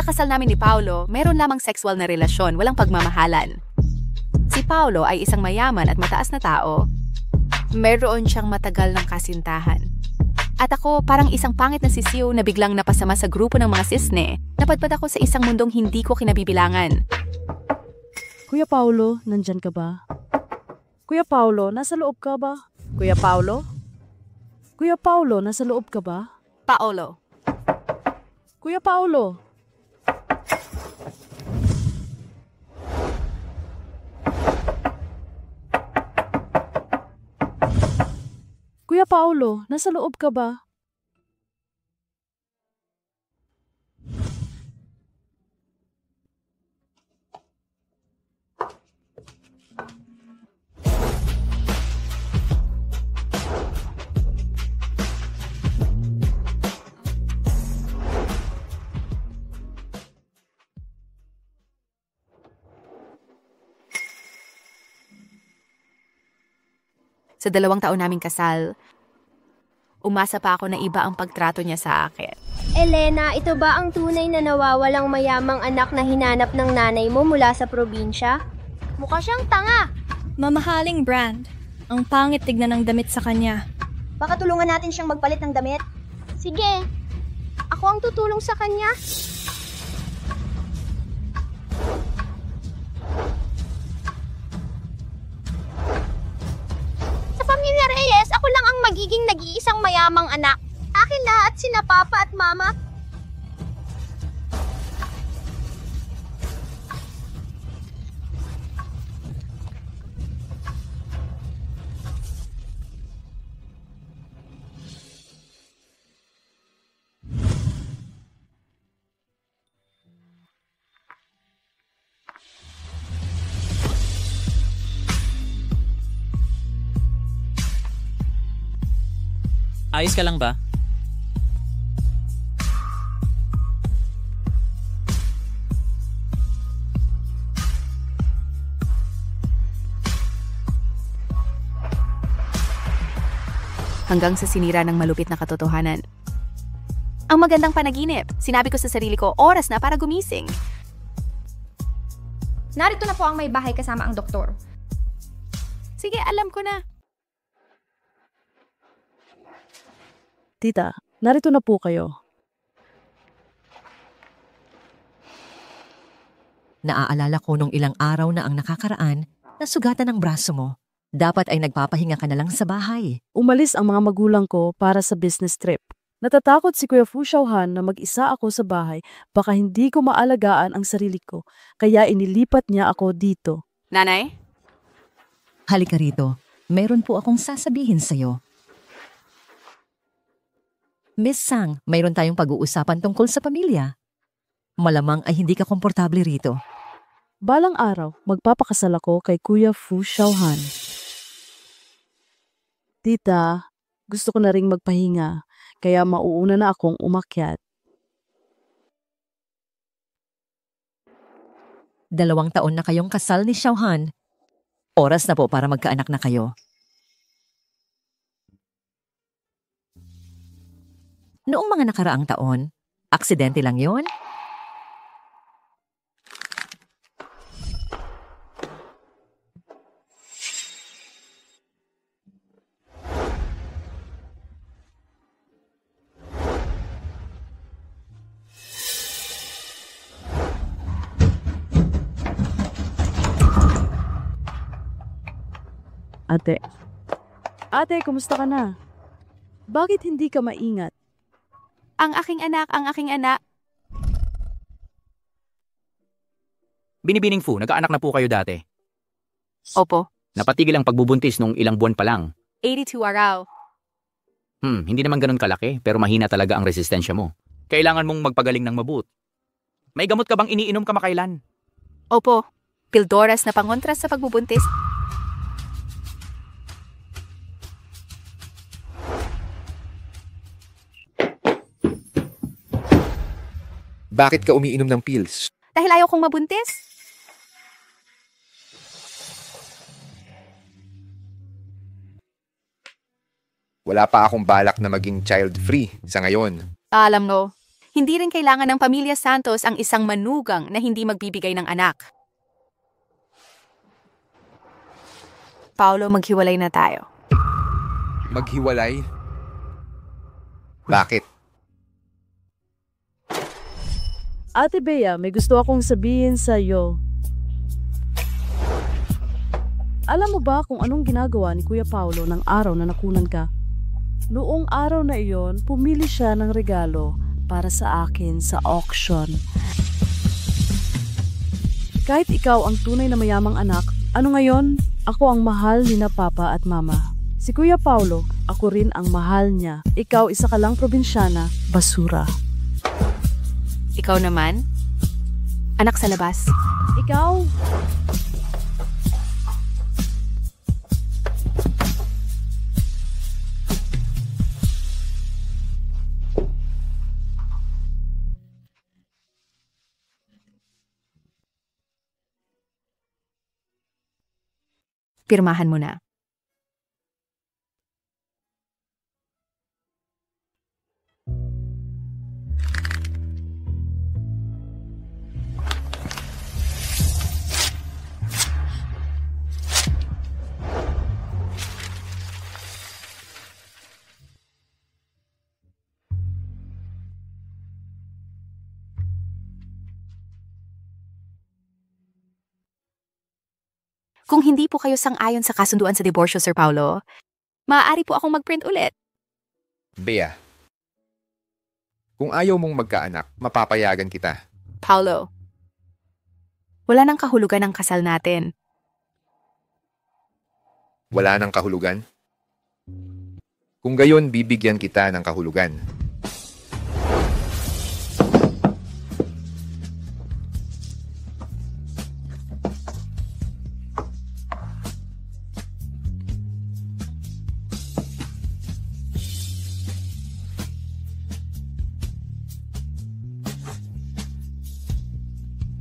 Sa kasal namin ni Paolo, meron lamang sexual na relasyon, walang pagmamahalan. Si Paolo ay isang mayaman at mataas na tao. Meron siyang matagal ng kasintahan. At ako, parang isang pangit na sisiw na biglang napasama sa grupo ng mga sisne. Napadpad ako sa isang mundong hindi ko kinabibilangan. Kuya Paolo, nandyan ka ba? Kuya Paolo, nasa loob ka ba? Kuya Paolo? Kuya Paolo, nasa loob ka ba? Paolo. Kuya Paolo? Kuya Paolo, nasa loob ka ba? Sa 2 taon naming kasal, umasa pa ako na iba ang pagtrato niya sa akin. Elena, ito ba ang tunay na nawawalang mayamang anak na hinanap ng nanay mo mula sa probinsya? Mukha siyang tanga. Mamahaling brand. Ang pangit tignan ng damit sa kanya. Baka tulungan natin siyang magpalit ng damit. Sige, ako ang tutulong sa kanya. Sa pamilya Reyes, ako lang ang magiging nag-iisang mayamang anak. Akin lahat sina Papa at Mama. Ayos ka lang ba? Hanggang sa sinira ng malupit na katotohanan. Ang magandang panaginip. Sinabi ko sa sarili ko, oras na para gumising. Narito na po ang may bahay kasama ang doktor. Sige, alam ko na. Tita, narito na po kayo. Naaalala ko nung ilang araw na ang nakakaraan na sugatan ng braso mo. Dapat ay nagpapahinga ka na lang sa bahay. Umalis ang mga magulang ko para sa business trip. Natatakot si Kuya Fu Xiaohan na mag-isa ako sa bahay. Baka hindi ko maalagaan ang sarili ko. Kaya inilipat niya ako dito. Nanay? Halika rito. Meron po akong sasabihin sa'yo. Miss Sang, mayroon tayong pag-uusapan tungkol sa pamilya. Malamang ay hindi ka komportable rito. Balang araw, magpapakasal ako kay Kuya Fu Xiaohan. Tita, gusto ko na ring magpahinga, kaya mauuna na akong umakyat. 2 taon na kayong kasal ni Xiaohan. Oras na po para magkaanak na kayo. Noong mga nakaraang taon, aksidente lang yon? Ate, kumusta ka na? Bakit hindi ka maingat? Ang aking anak. Binibining Fu, nagkaanak na po kayo dati. Opo. Napatigil ang pagbubuntis nung ilang buwan pa lang. 82 araw. Hindi naman ganun kalaki, pero mahina talaga ang resistensya mo. Kailangan mong magpagaling ng mabuti. May gamot ka bang iniinom kamakailan? Opo. Pildoras na pangontras sa pagbubuntis. Bakit ka umiinom ng pills? Dahil ayaw kong mabuntis. Wala pa akong balak na maging child-free sa ngayon. Alam mo, Hindi rin kailangan ng pamilya Santos ang isang manugang na hindi magbibigay ng anak. Paolo, maghiwalay na tayo. Maghiwalay? Bakit? Ate Bea, may gusto akong sabihin sa iyo. Alam mo ba kung anong ginagawa ni Kuya Paolo ng araw na nakunan ka? Noong araw na iyon, pumili siya ng regalo para sa akin sa auction. Kahit ikaw ang tunay na mayamang anak, ano ngayon? Ako ang mahal ni na Papa at Mama. Si Kuya Paolo, ako rin ang mahal niya. Ikaw isa ka lang probinsyana, basura. Ikaw naman? Anak sa labas. Ikaw? Pirmahan mo na. Kung hindi po kayo sang-ayon sa kasunduan sa diborsyo, Sir Paolo, maaari po akong mag-print ulit. Bea, kung ayaw mong magkaanak, mapapayagan kita. Paolo, wala nang kahulugan ang kasal natin. Wala nang kahulugan? Kung gayon, bibigyan kita ng kahulugan.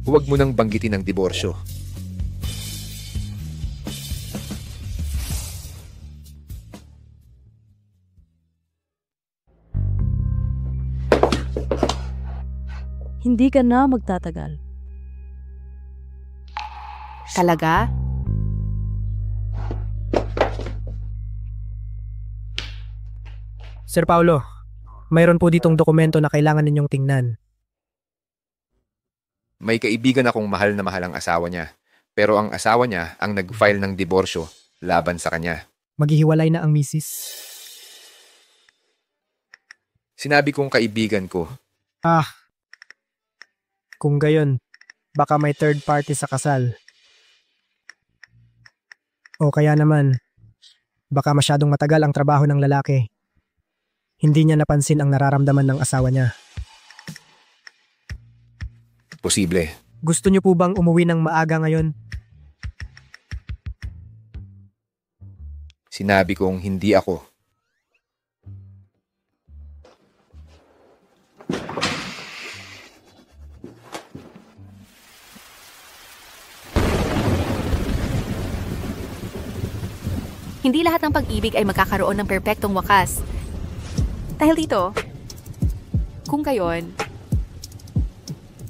Huwag mo nang banggitin ang diborsyo. Hindi ka na magtatagal. Talaga? Sir Paolo, mayroon po ditong dokumento na kailangan ninyong tingnan. May kaibigan akong mahal na mahal ang asawa niya, pero ang asawa niya ang nag-file ng diborsyo laban sa kanya. Maghihiwalay na ang misis. Sinabi kong kaibigan ko. Kung gayon, baka may third party sa kasal. O kaya naman, baka masyadong matagal ang trabaho ng lalaki. Hindi niya napansin ang nararamdaman ng asawa niya. Posible. Gusto niyo po bang umuwi ng maaga ngayon? Sinabi kong hindi ako. Hindi lahat ng pag-ibig ay magkakaroon ng perpektong wakas. Dahil dito, kung gayon,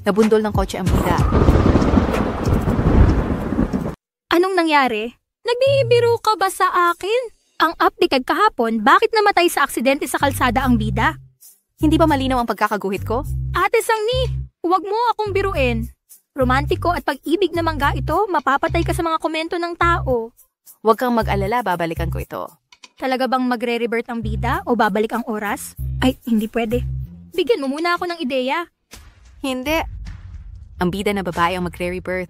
nabundol ng kotse ang bida. Anong nangyari? Nagbibiro ka ba sa akin? Ang update kahapon, bakit namatay sa aksidente sa kalsada ang bida? Hindi ba malinaw ang pagkakaguhit ko? Ate Sangni, huwag mo akong biruin. Romantiko at pag-ibig na mangga ito, mapapatay ka sa mga komento ng tao. Huwag kang mag-alala, babalikan ko ito. Talaga bang magre-revert ang bida o babalik ang oras? Ay, hindi pwede. Bigyan mo muna ako ng ideya. Hindi. Ang bida na babae ang magre-rebirth.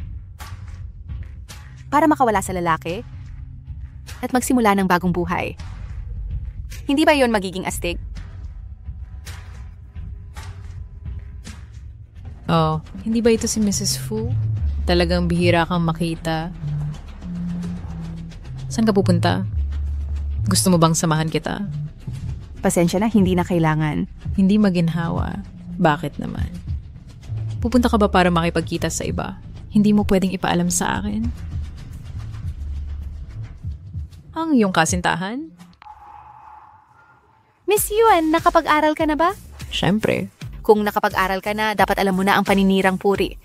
Para makawala sa lalaki at magsimula ng bagong buhay. Hindi ba yon magiging astig? Oh, hindi ba ito si Mrs. Fu? Talagang bihira kang makita. Saan ka pupunta? Gusto mo bang samahan kita? Pasensya na, hindi na kailangan. Hindi maginhawa. Bakit naman? Pupunta ka ba para makipagkita sa iba? Hindi mo pwedeng ipaalam sa akin? Ang iyong kasintahan? Miss Yuan, nakapag-aral ka na ba? Siyempre. Kung nakapag-aral ka na, dapat alam mo na ang paninirang puri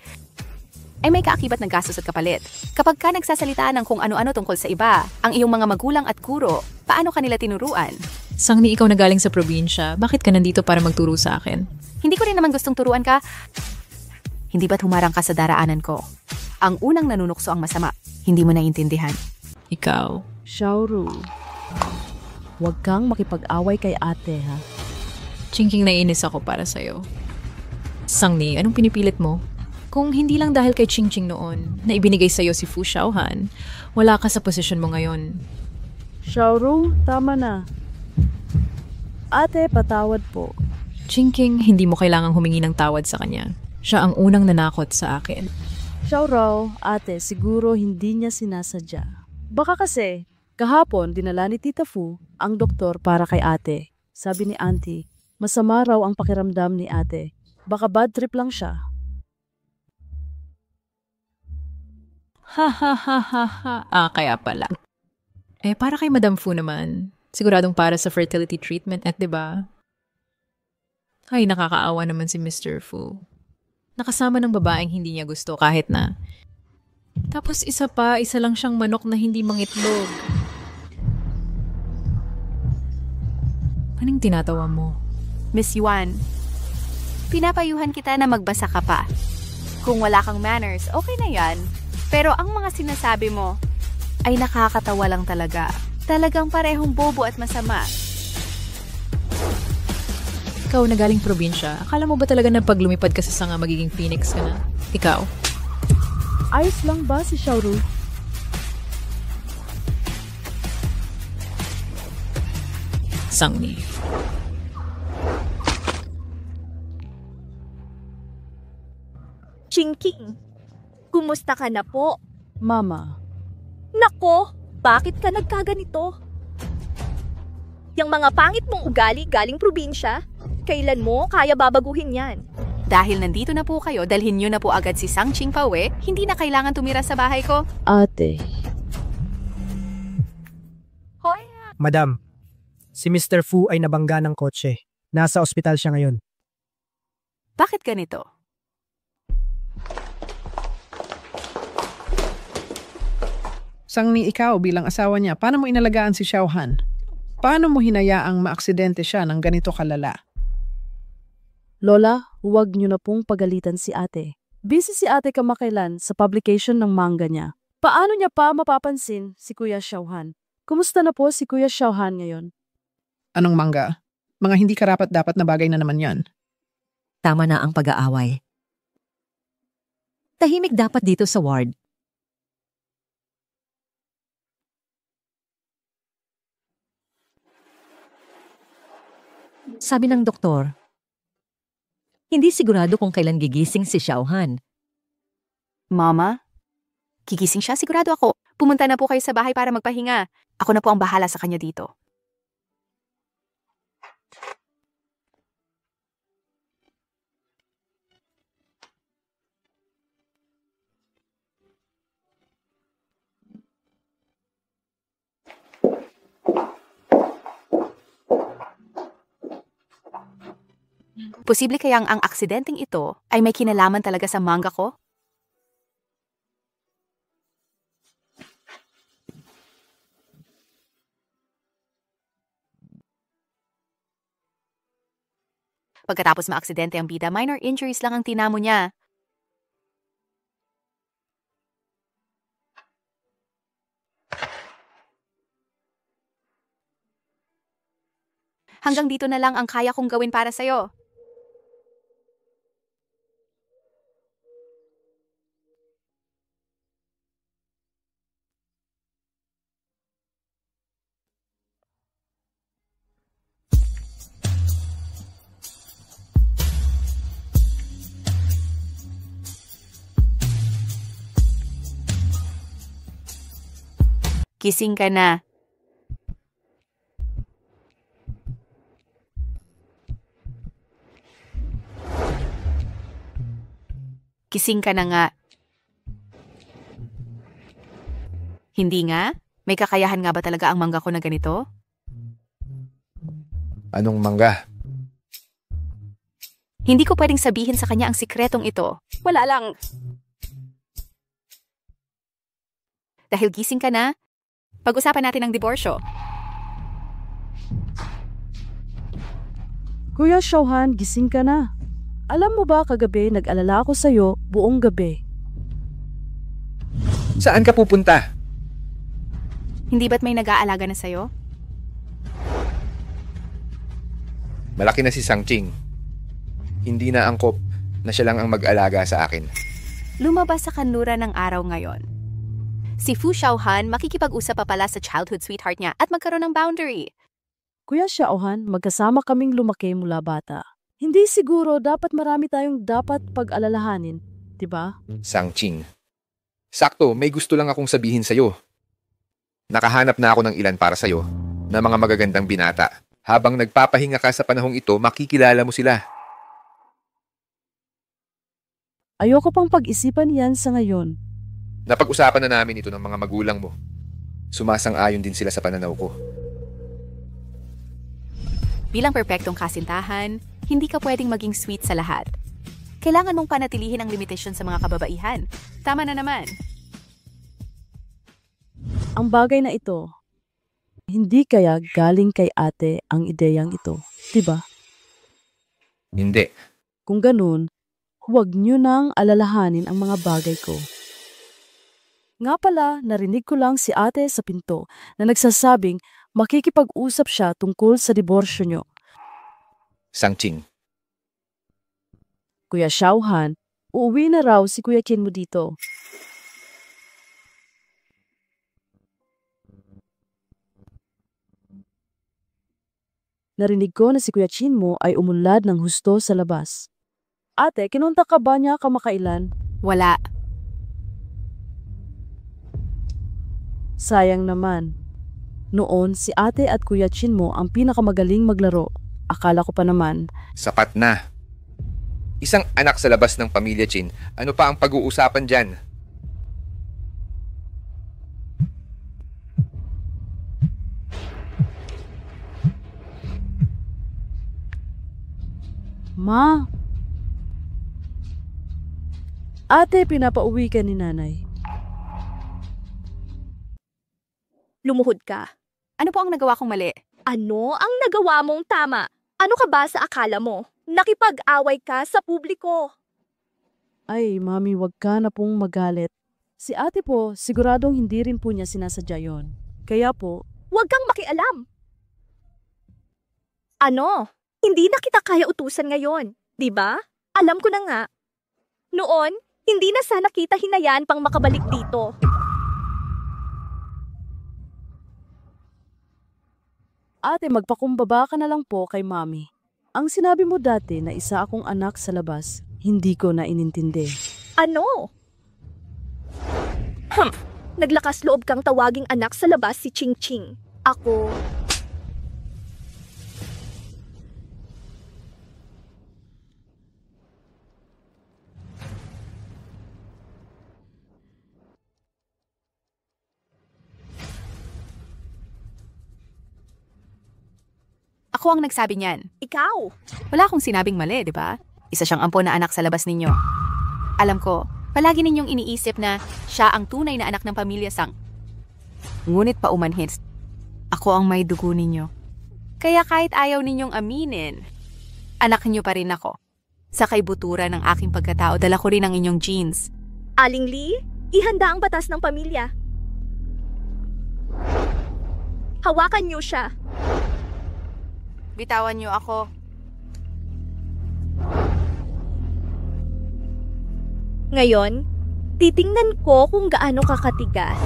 ay may kaakibat na gastos at kapalit. Kapag ka nagsasalita ng kung ano-ano tungkol sa iba, ang iyong mga magulang at guro, paano kanila tinuruan? Sangni, ikaw na galing sa probinsya. Bakit ka nandito para magturo sa akin? Hindi ko rin naman gustong turuan ka. Hindi ba't humarang ka sa daraanan ko? Ang unang nanunukso ang masama. Hindi mo naiintindihan. Ikaw. Xiaoru, huwag kang makipag-away kay ate, ha? Chingking, naiinis ako para sa'yo. Sangni, anong pinipilit mo? Kung hindi lang dahil kay Chingching noon na ibinigay sa'yo si Fu Xiaohan, wala ka sa posisyon mo ngayon. Xiaoru, tama na. Ate, patawad po. Chingking, hindi mo kailangang humingi ng tawad sa kanya. Siya ang unang nanakot sa akin. Xiaoru, ate, siguro hindi niya sinasadya. Baka kasi, kahapon dinala ni Tita Fu ang doktor para kay ate. Sabi ni auntie, masama raw ang pakiramdam ni ate. Baka bad trip lang siya. Ha ha ha ha ha. Kaya pala. Para kay Madam Fu naman. Siguradong para sa fertility treatment at 'di ba? Ay, nakakaawa naman si Mr. Fu. Nakasama ng babaeng hindi niya gusto kahit na. Tapos isa lang siyang manok na hindi mangitlog. Anong tinatawa mo? Miss Yuan, pinapayuhan kita na magbasa ka pa. Kung wala kang manners, okay na yan. Pero ang mga sinasabi mo ay nakakatawa lang talaga. Talagang parehong bobo at masama. Ikaw na galing probinsya, akala mo ba talaga na pag lumipad ka sa sanga magiging phoenix ka na? Ikaw? Ayos lang ba si Xiaoru? Sangni. Chingking, kumusta ka na po? Mama. Nako, bakit ka nagkaganito? Yang mga pangit mong ugali galing probinsya, kailan mo kaya babaguhin yan? Dahil nandito na po kayo, dalhin nyo na po agad si Sang Ching Pawe, hindi na kailangan tumira sa bahay ko. Ate. Hoy! Madam, si Mr. Fu ay nabangga ng kotse. Nasa ospital siya ngayon. Bakit ganito? Sangni, ikaw bilang asawa niya, paano mo inalagaan si Xiaohan? Paano mo hinayaang maaksidente siya ng ganito kalala? Lola, huwag niyo na pong pagalitan si ate. Busy si ate kamakailan sa publication ng manga niya. Paano niya pa mapapansin si Kuya Xiaohan? Kumusta na po si Kuya Xiaohan ngayon? Anong manga? Mga hindi karapat-dapat na bagay na naman yan. Tama na ang pag-aaway. Tahimik dapat dito sa ward. Sabi ng doktor, hindi sigurado kung kailan gigising si Xiaohan. Mama? Gigising siya? Sigurado ako. Pumunta na po kayo sa bahay para magpahinga. Ako na po ang bahala sa kanya dito. Posible kayang ang aksidenteng ito ay may kinalaman talaga sa manga ko? Pagkatapos maaksidente ang bida, minor injuries lang ang tinamo niya. Hanggang dito na lang ang kaya kong gawin para sa'yo. Gising ka na. Gising ka na nga. Hindi nga? May kakayahan nga ba talaga ang mangga ko na ganito? Anong mangga? Hindi ko pwedeng sabihin sa kanya ang sikretong ito. Wala lang. Dahil gising ka na, pag-usapan natin ang diborsyo. Kuya Xiaohan, gising ka na. Alam mo ba kagabi nag-alala ako sa'yo buong gabi. Saan ka pupunta? Hindi ba't may nag-aalaga na sa'yo? Malaki na si Sangching. Hindi na angkop na siya lang ang mag-alaga sa akin. Lumabas sa kanluran ng araw ngayon. Si Fu Xiaohan makikipag-usap pa pala sa childhood sweetheart niya at magkaroon ng boundary. Kuya Xiaohan, magkasama kaming lumaki mula bata. Hindi siguro dapat marami tayong dapat pag-alalahanin, di ba? Sangching. Sakto, may gusto lang akong sabihin sa'yo. Nakahanap na ako ng ilan para sa'yo na mga magagandang binata. Habang nagpapahinga ka sa panahong ito, makikilala mo sila. Ayoko pang pag-isipan yan sa ngayon. Napag-usapan na namin ito ng mga magulang mo. Sumasang-ayon din sila sa pananaw ko. Bilang perpektong kasintahan, hindi ka pwedeng maging sweet sa lahat. Kailangan mong panatilihin ang limitasyon sa mga kababaihan. Tama na naman. Ang bagay na ito, hindi kaya galing kay ate ang ideyang ito, di ba? Hindi. Kung ganun, huwag niyo nang alalahanin ang mga bagay ko. Nga pala, narinig ko lang si ate sa pinto na nagsasabing makikipag-usap siya tungkol sa diborsyo niyo. Sangching. Kuya Xiaohan, uuwi na raw si Kuya Qin mo dito. Narinig ko na si Kuya Qin mo ay umunlad ng husto sa labas. Ate, kinunta ka ba niya kamakailan? Wala. Sayang naman. Noon, si ate at Kuya Qin mo ang pinakamagaling maglaro. Akala ko pa naman. Sapat na. Isang anak sa labas ng pamilya Qin. Ano pa ang pag-uusapan dyan? Ma! Ate, pinapauwi ka ni nanay. Lumuhod ka. Ano po ang nagawa kong mali? Ano ang nagawa mong tama? Ano ka ba sa akala mo? Nakipag-away ka sa publiko. Ay, mami, wag ka na pong magalit. Si ate po, siguradong hindi rin po niya sinasadya yon. Kaya po, wag kang makialam. Ano? Hindi na kita kaya utusan ngayon, di ba? Alam ko na nga. Noon, hindi na sana kita hinayan pang makabalik dito. ate, magpakumbaba ka na lang po kay mami. Ang sinabi mo dati na isa akong anak sa labas, hindi ko na inintindi. Ano? Naglakas loob kang tawaging anak sa labas si Ching Ching. Ako... Ako ang nagsabi niyan. Ikaw? Wala akong sinabing mali, di ba? Isa siyang ampon na anak sa labas ninyo. Alam ko, palagi ninyong iniisip na siya ang tunay na anak ng pamilya Sang. Ngunit paumanhin, ako ang may dugo ninyo. Kaya kahit ayaw ninyong aminin, anak niyo pa rin ako. Sa kaibutura ng aking pagkatao, dala ko rin ang inyong genes. Aling Lee, ihanda ang batas ng pamilya. Hawakan niyo siya. Bitawan niyo ako. Ngayon, titingnan ko kung gaano kakatigas.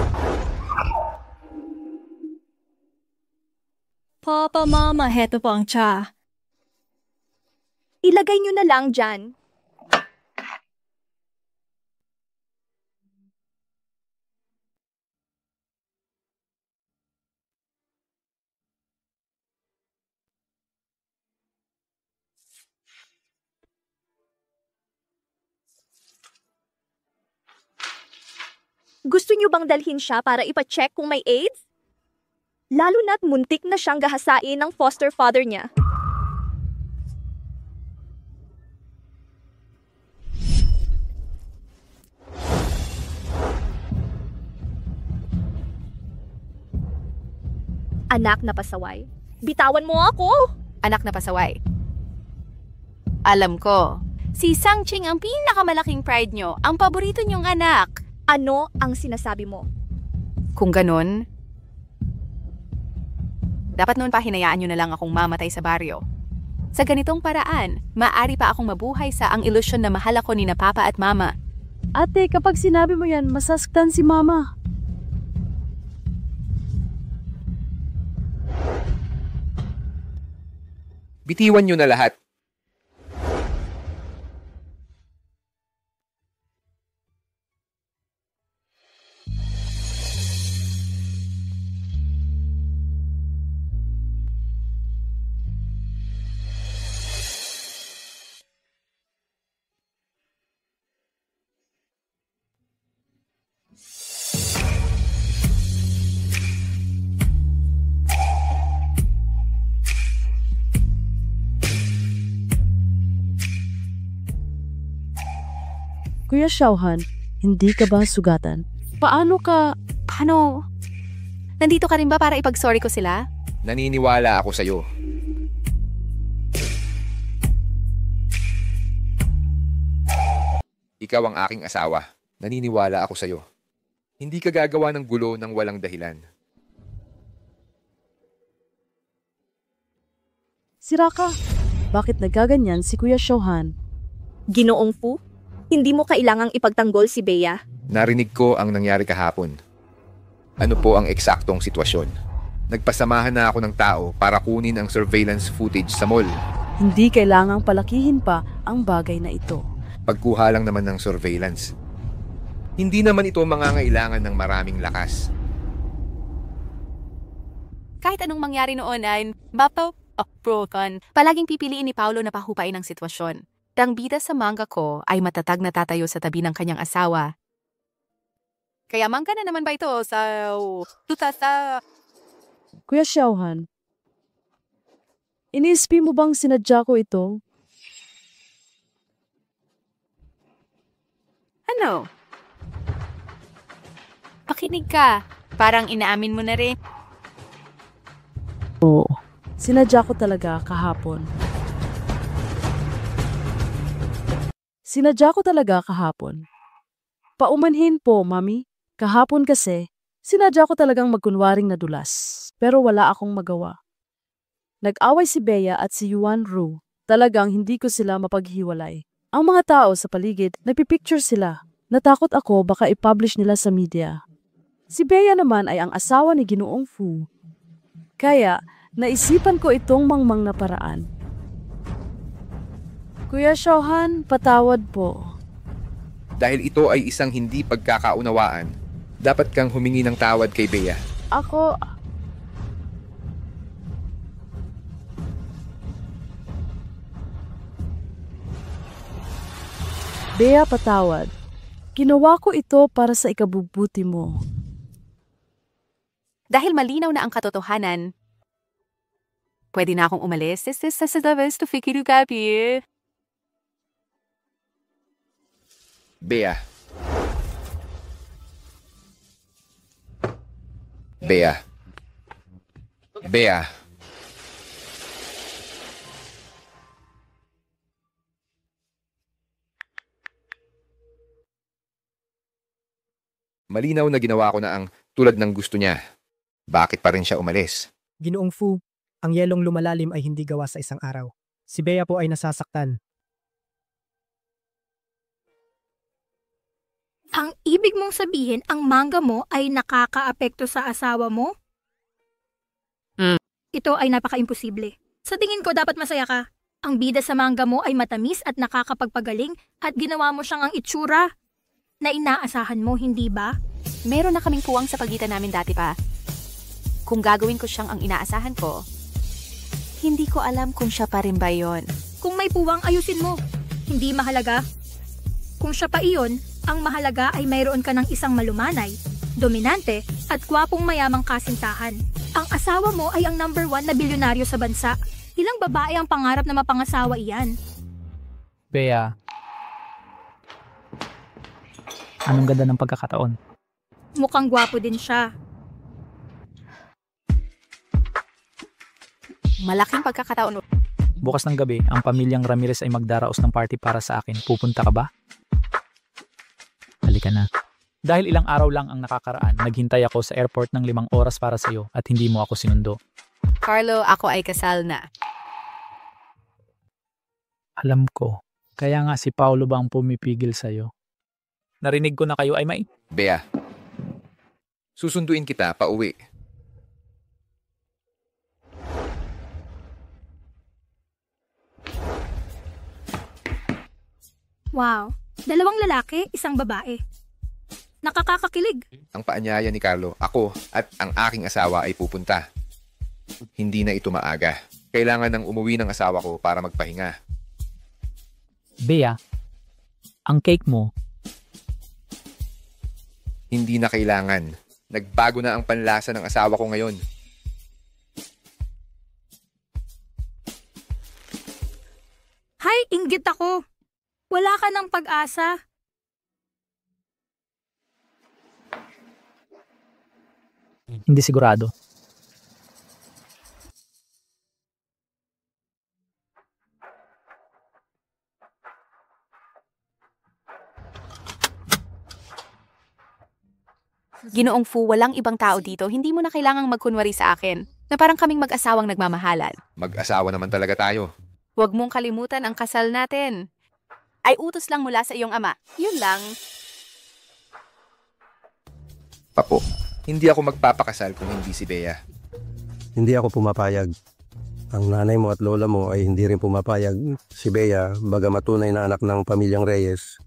Papa, Mama, heto po ang tsa. Ilagay niyo na lang dyan. Gusto niyo bang dalhin siya para ipacheck kung may AIDS? Lalo na't muntik na siyang gahasain ng foster father niya. Anak na pasaway. Bitawan mo ako! Anak na pasaway. Alam ko, si Sangching ang pinakamalaking pride nyo, ang paborito nyong anak. Ano ang sinasabi mo? Kung ganun, dapat noon pa hinayaan nyo na lang akong mamatay sa baryo. Sa ganitong paraan, maaari pa akong mabuhay sa ang ilusyon na mahal ako ni na Papa at Mama. Ate, kapag sinabi mo yan, masasaktan si Mama. Bitiwan nyo na lahat. Kuya Xiaohan, hindi ka ba sugatan? Paano? Nandito ka rin ba para ipag-sorry ko sila? Naniniwala ako sa'yo. Ikaw ang aking asawa. Naniniwala ako sa'yo. Hindi ka gagawa ng gulo ng walang dahilan. Sira ka. Bakit nagaganyan si Kuya Xiaohan? Ginoong Fu, hindi mo kailangang ipagtanggol si Bea. Narinig ko ang nangyari kahapon. Ano po ang eksaktong sitwasyon? Nagpasamahan na ako ng tao para kunin ang surveillance footage sa mall. Hindi kailangang palakihin pa ang bagay na ito. Pagkuha lang naman ng surveillance. Hindi naman ito mangangailangan ng maraming lakas. Kahit anong mangyari noon ay broken. Palaging pipiliin ni Paolo na pahupain ang sitwasyon. Ang bida sa manga ko ay matatag na tatayo sa tabi ng kanyang asawa. Kaya mangga na naman ba ito sa Kuya Xiaohan, iniisip mo bang sinadya ko ito? Ano? Pakinig ka. Parang inaamin mo na rin. Oo, sinadya ko talaga kahapon. Paumanhin po, Mami. Kahapon kasi, sinadya ko talagang magkunwaring nadulas. Pero wala akong magawa. Nag-away si Bea at si Yuan Ru. Talagang hindi ko sila mapaghiwalay. Ang mga tao sa paligid, nagpipicture sila. Natakot ako baka i-publish nila sa media. Si Bea naman ay ang asawa ni Ginoong Fu. Kaya, naisipan ko itong mangmang na paraan. Kuya Xiaohan, patawad po. Dahil ito ay isang hindi pagkakaunawaan, dapat kang humingi ng tawad kay Bea. Bea, patawad. Ginawa ko ito para sa ikabubuti mo. Dahil malinaw na ang katotohanan, pwede na akong umalis. This is the best to figure gabi. Bea. Bea. Bea. Malinaw na ginawa ko na ang tulad ng gusto niya. Bakit pa rin siya umalis? Ginoong Fu, ang yelong lumalalim ay hindi gawa sa isang araw. Si Bea po ay nasasaktan. Ang ibig mong sabihin, ang manga mo ay nakakaapekto sa asawa mo? Ito ay napaka-imposible. Sa tingin ko, dapat masaya ka. Ang bida sa manga mo ay matamis at nakakapagpagaling at ginawa mo siyang ang itsura na inaasahan mo, hindi ba? Meron na kaming puwang sa pagitan namin dati pa. Kung gagawin ko siyang ang inaasahan ko, hindi ko alam kung siya pa rin ba yun. Kung may puwang, ayusin mo. Hindi mahalaga. Kung siya pa iyon, ang mahalaga ay mayroon ka ng isang malumanay, dominante, at gwapong mayamang kasintahan. Ang asawa mo ay ang number 1 na bilyonaryo sa bansa. Ilang babae ang pangarap na mapangasawa iyan? Bea, anong ganda ng pagkakataon? Mukhang gwapo din siya. Malaking pagkakataon. Bukas ng gabi, ang pamilyang Ramirez ay magdaraos ng party para sa akin. Pupunta ka ba? Halika na. Dahil ilang araw lang ang nakakaraan, naghintay ako sa airport ng 5 oras para sa'yo at hindi mo ako sinundo. Carlo, ako ay kasal na. Alam ko. Kaya nga si Paolo ba ang pumipigil sa'yo? Narinig ko na kayo ay may... Bea, susunduin kita pauwi. Wow, 2 lalaki, 1 babae. Nakakakakilig. Ang paanyaya ni Carlo, ako at ang aking asawa ay pupunta. Hindi na ito maaga. Kailangan nang umuwi ng asawa ko para magpahinga. Bea, ang cake mo. Hindi na kailangan. Nagbago na ang panlasa ng asawa ko ngayon. Hay, inggit ako. Wala ka ng pag-asa. Hindi sigurado. Ginoong Fu, walang ibang tao dito. Hindi mo na kailangang magkunwari sa akin na parang kaming mag-asawang nagmamahalan. Mag-asawa naman talaga tayo. Huwag mong kalimutan ang kasal natin. Ay utos lang mula sa iyong ama. Yun lang. Papo, hindi ako magpapakasal kung hindi si Bea. Hindi ako pumapayag. Ang nanay mo at lola mo ay hindi rin pumapayag. Si Bea, bagamat tunay na anak ng pamilyang Reyes,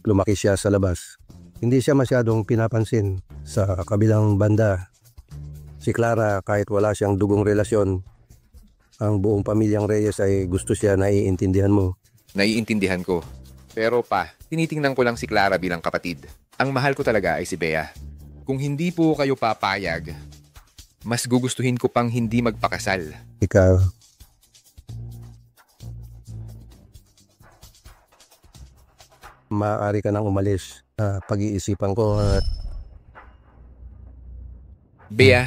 lumaki siya sa labas. Hindi siya masyadong pinapansin. Sa kabilang banda, si Clara, kahit wala siyang dugong relasyon, ang buong pamilyang Reyes ay gusto siya, naiintindihan mo. Naiintindihan ko. Pero pa, tinitingnan ko lang si Clara bilang kapatid. Ang mahal ko talaga ay si Bea. Kung hindi po kayo papayag, mas gugustuhin ko pang hindi magpakasal. Ikaw, maaari ka nang umalis. Pag-iisipan ko at... Bea,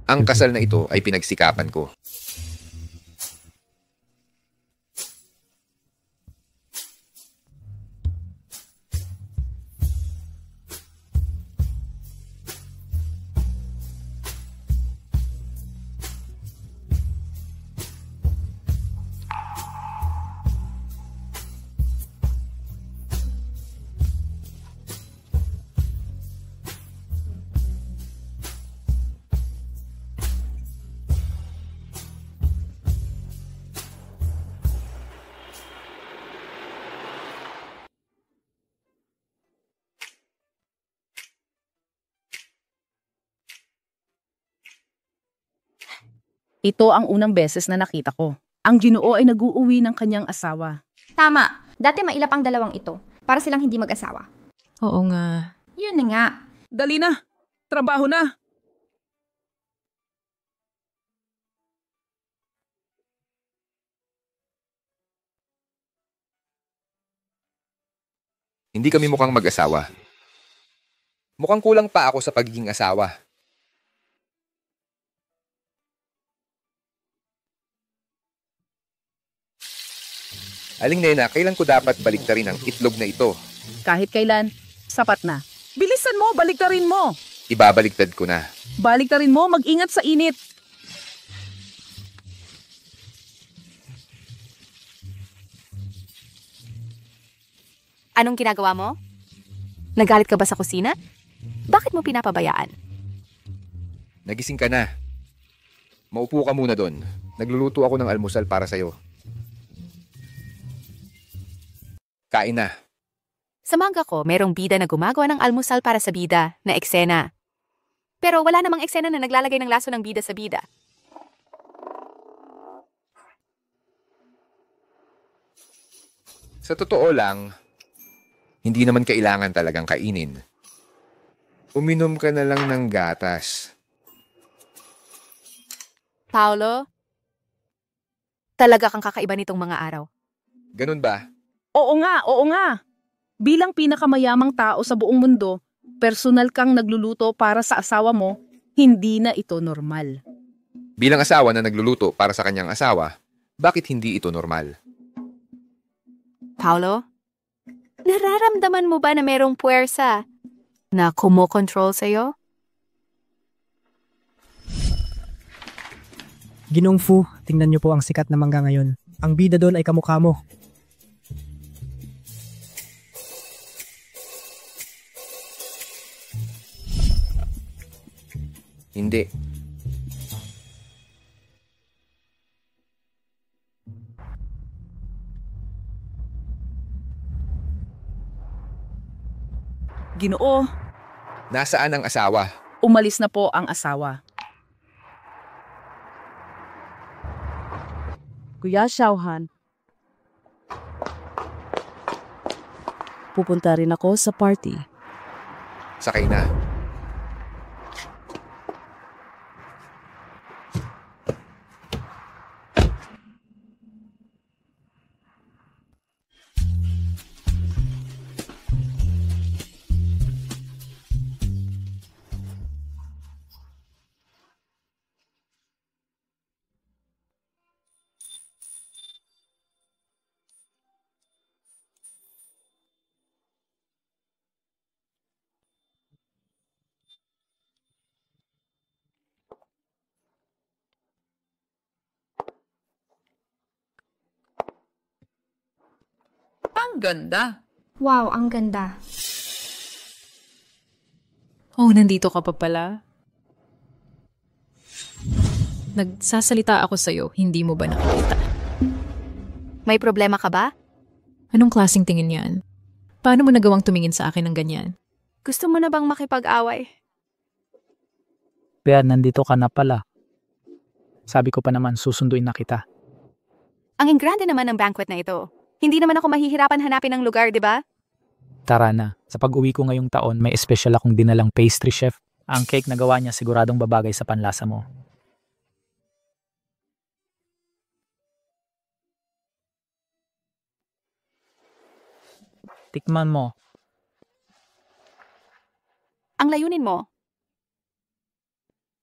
ang kasal na ito ay pinagsikapan ko. Ito ang unang beses na nakita ko. Ang Ginoo ay nag-uuwi ng kanyang asawa. Tama. Dati mailap ang 2 ito. Para silang hindi mag-asawa. Oo nga. Yun na nga. Dali na. Trabaho na. Hindi kami mukhang mag-asawa. Mukhang kulang pa ako sa pagiging asawa. Aling Nena, kailan ko dapat baliktarin ang itlog na ito? Kahit kailan, sapat na. Bilisan mo, baliktarin mo. Ibabaliktad ko na. Baliktarin mo, mag-ingat sa init. Anong ginagawa mo? Nagalit ka ba sa kusina? Bakit mo pinapabayaan? Nagising ka na. Maupo ka muna doon. Nagluluto ako ng almusal para sa'yo. Kain na. Sa manga ko, merong bida na gumagawa ng almusal para sa bida na eksena. Pero wala namang eksena na naglalagay ng laso ng bida sa bida. Sa totoo lang, hindi naman kailangan talagang kainin. Uminom ka na lang ng gatas. Paolo, talaga kang kakaiba nitong mga araw. Ganun ba? Oo nga. Bilang pinakamayamang tao sa buong mundo, personal kang nagluluto para sa asawa mo, hindi na ito normal. Bilang asawa na nagluluto para sa kanyang asawa, bakit hindi ito normal? Paolo, nararamdaman mo ba na merong puwersa na kumokontrol sa'yo? Ginong Fu, tingnan niyo po ang sikat na mangga ngayon. Ang bida doon ay kamukha mo. Hindi. Ginoo, Nasaan ang asawa? umalis na po ang asawa. Kuya Xiaohan, pupunta rin ako sa party. Sakay na. Ang ganda. Wow, ang ganda. Oh, nandito ka pa pala. Nagsasalita ako sa'yo, hindi mo ba nakikita? May problema ka ba? Anong klaseng tingin yan? Paano mo nagawang tumingin sa akin ng ganyan? Gusto mo na bang makipag-away? Bea, nandito ka na pala. Sabi ko pa naman, susunduin na kita. Ang grande naman ng banquet na ito. Hindi naman ako mahihirapan hanapin ng lugar, di ba? Tara na. Sa pag-uwi ko ngayong taon, may espesyal akong dinalang pastry chef. Ang cake na gawa niya siguradong babagay sa panlasa mo. Tikman mo. Ang layunin mo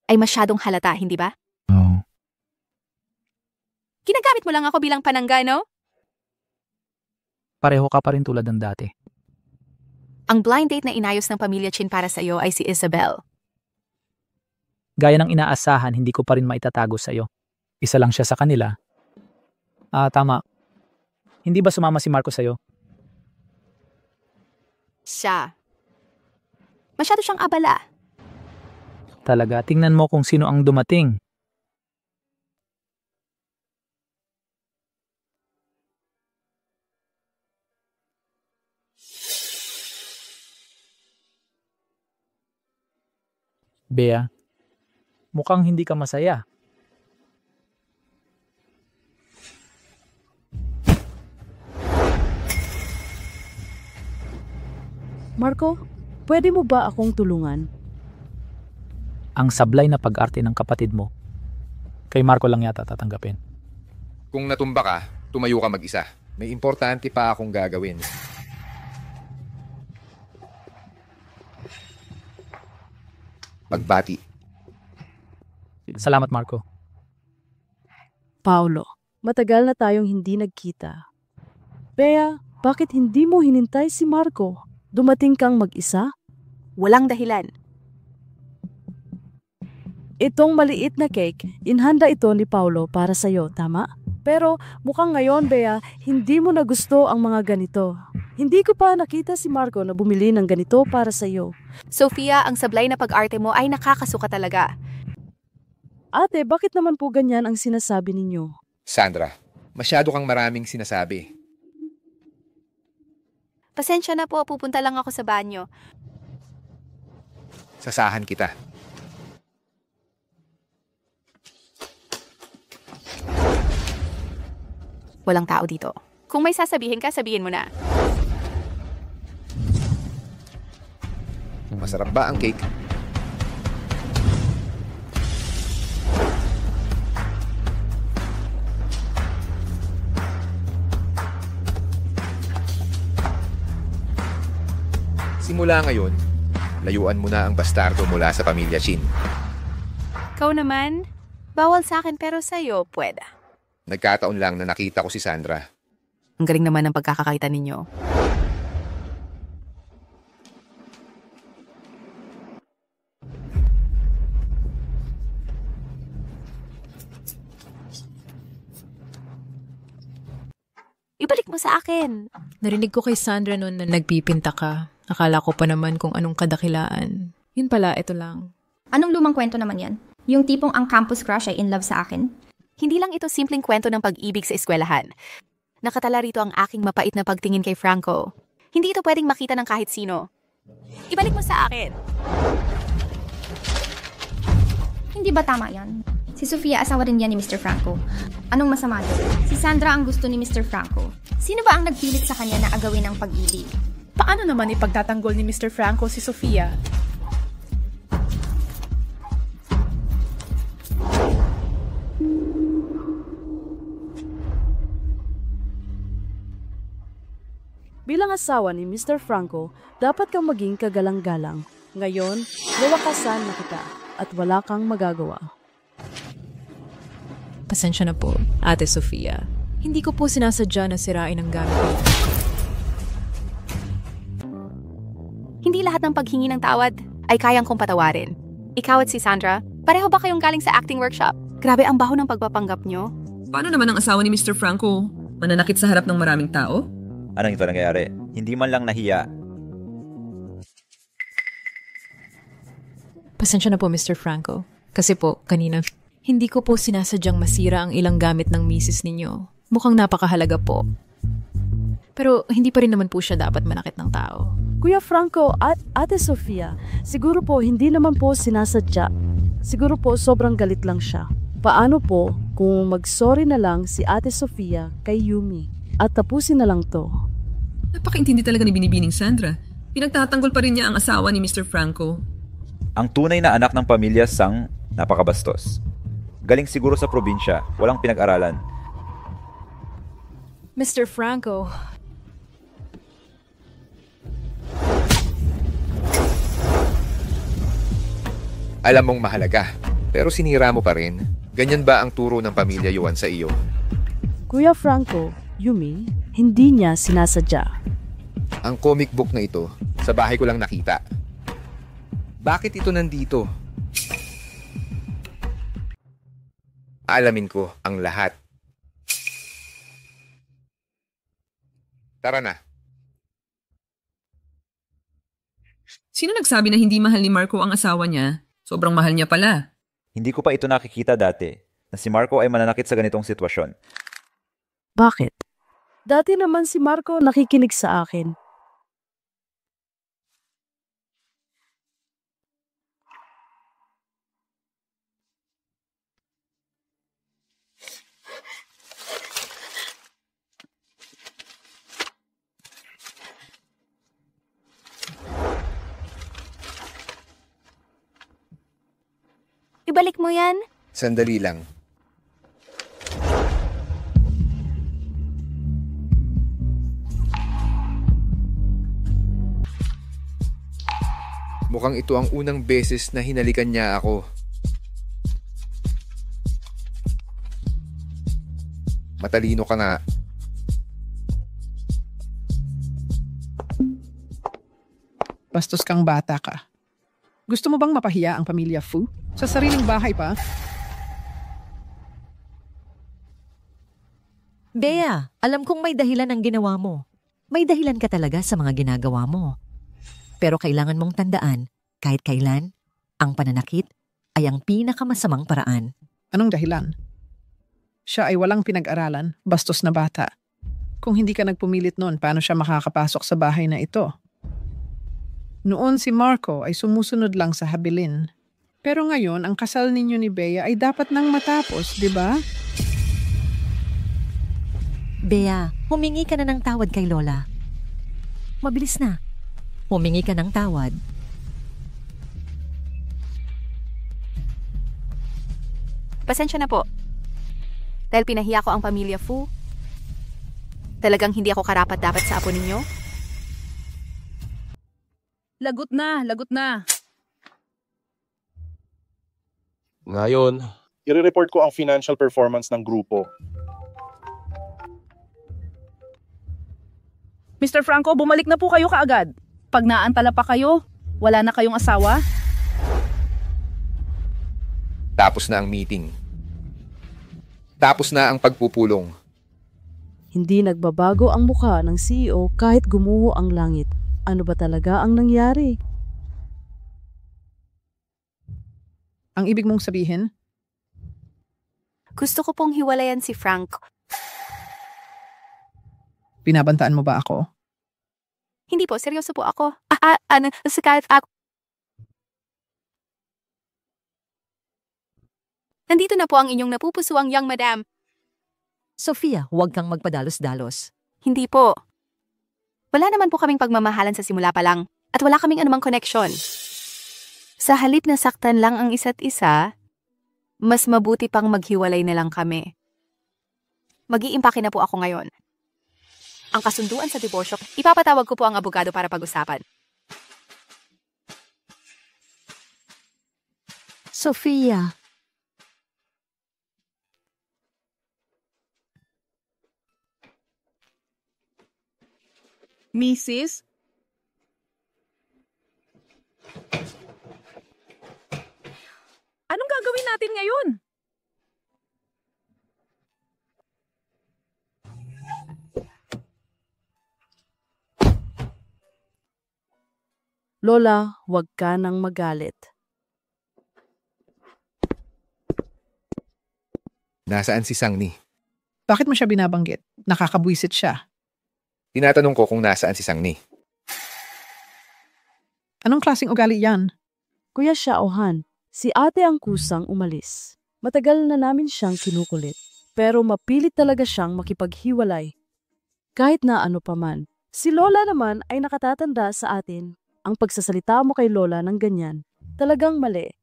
ay masyadong halata, hindi ba? Oo. Ginagamit mo lang ako bilang panangga, no? Pareho ka pa rin tulad ng dati. Ang blind date na inayos ng pamilya Chin para sa iyo ay si Isabel. Gaya ng inaasahan, hindi ko pa rin maitatago sa iyo. Isa lang siya sa kanila. Tama. Hindi ba sumama si Marco sa iyo? Siya. Masyado siyang abala. Talaga, tingnan mo kung sino ang dumating. Bea, mukhang hindi ka masaya. Marco, pwede mo ba akong tulungan? Ang sablay na pag-arte ng kapatid mo, kay Marco lang yata tatanggapin. Kung natumba ka, tumayo ka mag-isa. May importante pa akong gagawin. Pagbati. Salamat, Marco. Paolo, matagal na tayong hindi nagkita. Bea, bakit hindi mo hinintay si Marco? Dumating kang mag-isa? Walang dahilan. Itong maliit na cake, inhanda ito ni Paolo para sa'yo, tama? Pero mukhang ngayon, Bea, hindi mo na gusto ang mga ganito. Hindi ko pa nakita si Marco na bumili ng ganito para sa'yo. Sofia, ang sablay na pag-arte mo ay nakakasuka talaga. Ate, bakit naman po ganyan ang sinasabi ninyo? Sandra, masyado kang maraming sinasabi. Pasensya na po, pupunta lang ako sa banyo. Sasahan kita. Walang tao dito. Kung may sasabihin ka, sabihin mo na. Masarap ba ang cake? Simula ngayon, layuan mo na ang bastardo mula sa pamilya Chin. Ikaw naman, Bawal sa akin pero sa'yo, pwede. Nagkataon lang na nakita ko si Sandra. Ang galing naman ng pagkakakita ninyo. Ibalik mo sa akin. Narinig ko kay Sandra noon na nagpipinta ka. Akala ko pa naman kung anong kadakilaan. Yun pala, ito lang. Anong lumang kwento naman yan? Yung tipong ang campus crush ay in love sa akin? Hindi lang ito simpleng kwento ng pag-ibig sa eskwelahan. Nakatala rito ang aking mapait na pagtingin kay Franco. Hindi ito pwedeng makita ng kahit sino. Ibalik mo sa akin. Hindi ba tama yan? Si Sofia asawa rin yan ni Mr. Franco. Anong masama doon? Si Sandra ang gusto ni Mr. Franco. Sino ba ang nagpilit sa kanya na agawin ang pag-ibig? Paano naman ipagtatanggol ni Mr. Franco si Sofia? Bilang asawa ni Mr. Franco, dapat kang maging kagalang-galang. Ngayon, nawakasan na kita at wala kang magagawa. Pasensya na po, Ate Sofia. Hindi ko po sinasadya na sirain ang gamit niyo. Hindi lahat ng paghingi ng tawad ay kayang kong patawarin. Ikaw at si Sandra, pareho ba kayong galing sa acting workshop? Grabe ang baho ng pagpapanggap nyo. Paano naman ang asawa ni Mr. Franco? Mananakit sa harap ng maraming tao? Anong ito nangyayari? Hindi man lang nahiya. Pasensya na po, Mr. Franco. Kasi po, kanina, hindi ko po sinasadyang masira ang ilang gamit ng misis ninyo. Mukhang napakahalaga po. Pero hindi pa rin naman po siya dapat manakit ng tao. Kuya Franco at Ate Sofia, siguro po hindi naman po sinasadya. Siguro po sobrang galit lang siya. Paano po kung mag-sorry na lang si Ate Sofia kay Yumi at tapusin na lang to? Napakaintindi talaga ni Binibining Sandra. Pinagtatanggol pa rin niya ang asawa ni Mr. Franco. Ang tunay na anak ng pamilya Sang, napakabastos. Galing siguro sa probinsya, walang pinag-aralan. Mr. Franco. Alam mong mahalaga, pero sinira mo pa rin. Ganyan ba ang turo ng pamilya Yuan sa iyo? Kuya Franco, Yumi, hindi niya sinasadya. Ang comic book na ito, sa bahay ko lang nakita. Bakit ito nandito? Alamin ko ang lahat. Tara na. Sino nagsabi na hindi mahal ni Marco ang asawa niya? Sobrang mahal niya pala. Hindi ko pa ito nakikita dati, na si Marco ay mananakit sa ganitong sitwasyon. Bakit? Dati naman si Marco nakikinig sa akin. Ibalik mo yan. Sandali lang. Mukhang ito ang unang beses na hinalikan niya ako. Matalino ka nga. Bastos kang bata ka. Gusto mo bang mapahiya ang pamilya Fu? Sa sariling bahay pa? Bea, alam kong may dahilan ang ginawa mo. May dahilan ka talaga sa mga ginagawa mo. Pero kailangan mong tandaan, kahit kailan, ang pananakit ay ang pinakamasamang paraan. Anong dahilan? Siya ay walang pinag-aralan, bastos na bata. Kung hindi ka nagpumilit noon, paano siya makakapasok sa bahay na ito? Noon si Marco ay sumusunod lang sa habilin. Pero ngayon, ang kasal ninyo ni Bea ay dapat nang matapos, di ba? Bea, humingi ka na ng tawad kay Lola. Mabilis na. Humingi ka ng tawad. Pasensya na po. Dahil pinahiya ko ang pamilya Fu, talagang hindi ako karapat-dapat sa apo ninyo? Lagot na, lagot na. Ngayon, i-report ko ang financial performance ng grupo. Mr. Franco, bumalik na po kayo kaagad. Pag naantala pa kayo, wala na kayong asawa? Tapos na ang meeting. Tapos na ang pagpupulong. Hindi nagbabago ang mukha ng CEO kahit gumuho ang langit. Ano ba talaga ang nangyari? Ang ibig mong sabihin? Gusto ko pong hiwalayan si Frank. Binabantaan mo ba ako? Hindi po, seryoso po ako. Kahit ako. Nandito na po ang inyong napupusuang young madam. Sofia, huwag kang magpadalos-dalos. Hindi po. Wala naman po kaming pagmamahalan sa simula pa lang at wala kaming anumang koneksyon. Sa halip na saktan lang ang isa't isa, mas mabuti pang maghiwalay na lang kami. Mag-iimpake na po ako ngayon. Ang kasunduan sa diborsyo, ipapatawag ko po ang abogado para pag-usapan. Sofia. Mrs.? Anong gagawin natin ngayon? Lola, huwag ka nang magalit. Nasaan si Sangni? Bakit mo siya binabanggit? Nakakabwisit siya. Tinatanong ko kung nasaan si Sangni. Anong klaseng ugali yan? Kuya Xiaohan, si ate ang kusang umalis. Matagal na namin siyang kinukulit. Pero mapilit talaga siyang makipaghiwalay. Kahit na ano pa man. Si Lola naman ay nakatatanda sa atin. Ang pagsasalita mo kay Lola ng ganyan, talagang mali.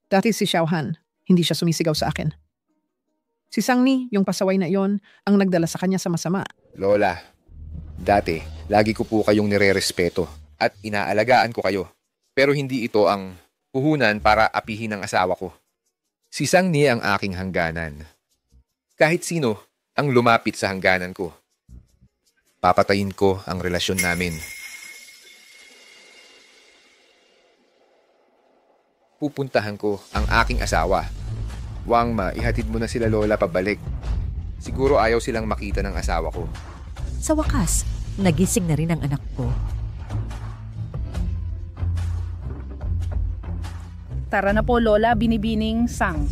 Dati si Xiaohan, hindi siya sumisigaw sa akin. Si Sangni, yung pasaway na iyon, ang nagdala sa kanya sa masama. Lola, dati, lagi ko po kayong nire-respeto at inaalagaan ko kayo. Pero hindi ito ang puhunan para apihin ang asawa ko. Si Sangni ang aking hangganan. Kahit sino ang lumapit sa hangganan ko, papatayin ko ang relasyon namin. Pupuntahan ko ang aking asawa. Wangma, ihatid mo na sila Lola pabalik. Siguro ayaw silang makita ng asawa ko. Sa wakas, nagising na rin ang anak ko. Tara na po Lola, binibining Sang.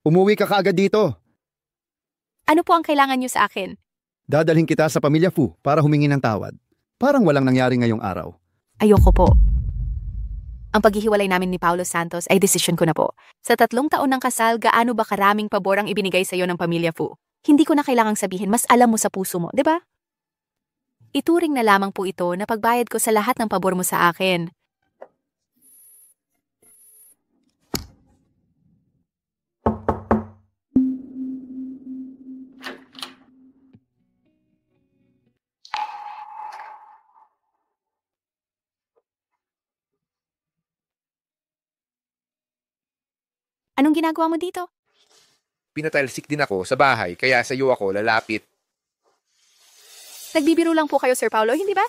Umuwi ka kaagad dito. Ano po ang kailangan niyo sa akin? Dadalhin kita sa Pamilya Fu para humingi ng tawad. Parang walang nangyari ngayong araw. Ayoko po. Ang paghihiwalay namin ni Paulo Santos ay desisyon ko na po. Sa 3 taon ng kasal, gaano ba karaming pabor ang ibinigay sa iyo ng Pamilya Fu? Hindi ko na kailangang sabihin, mas alam mo sa puso mo, di ba? Ituring na lamang po ito na pagbayad ko sa lahat ng pabor mo sa akin. Anong ginagawa mo dito? Pinatalsik din ako sa bahay, kaya sa iyo ako lalapit. Nagbibiro lang po kayo, Sir Paulo, hindi ba?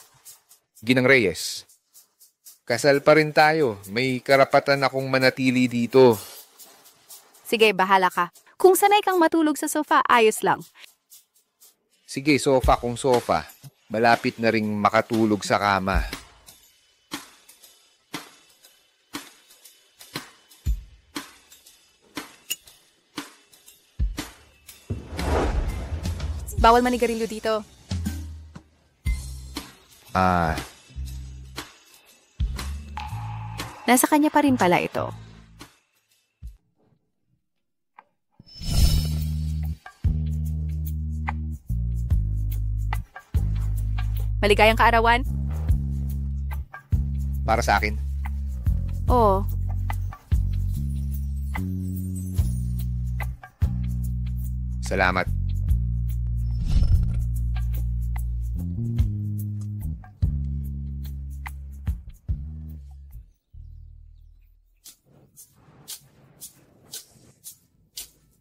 Ginang Reyes, kasal pa rin tayo. May karapatan akong manatili dito. Sige, bahala ka. Kung sanay kang matulog sa sofa, ayos lang. Sige, sofa kung sofa. Malapit na ring makatulog sa kama. Bawal manigarilyo dito. Nasa kanya pa rin pala ito. Maligayang kaarawan? Para sa akin? Oo. Salamat.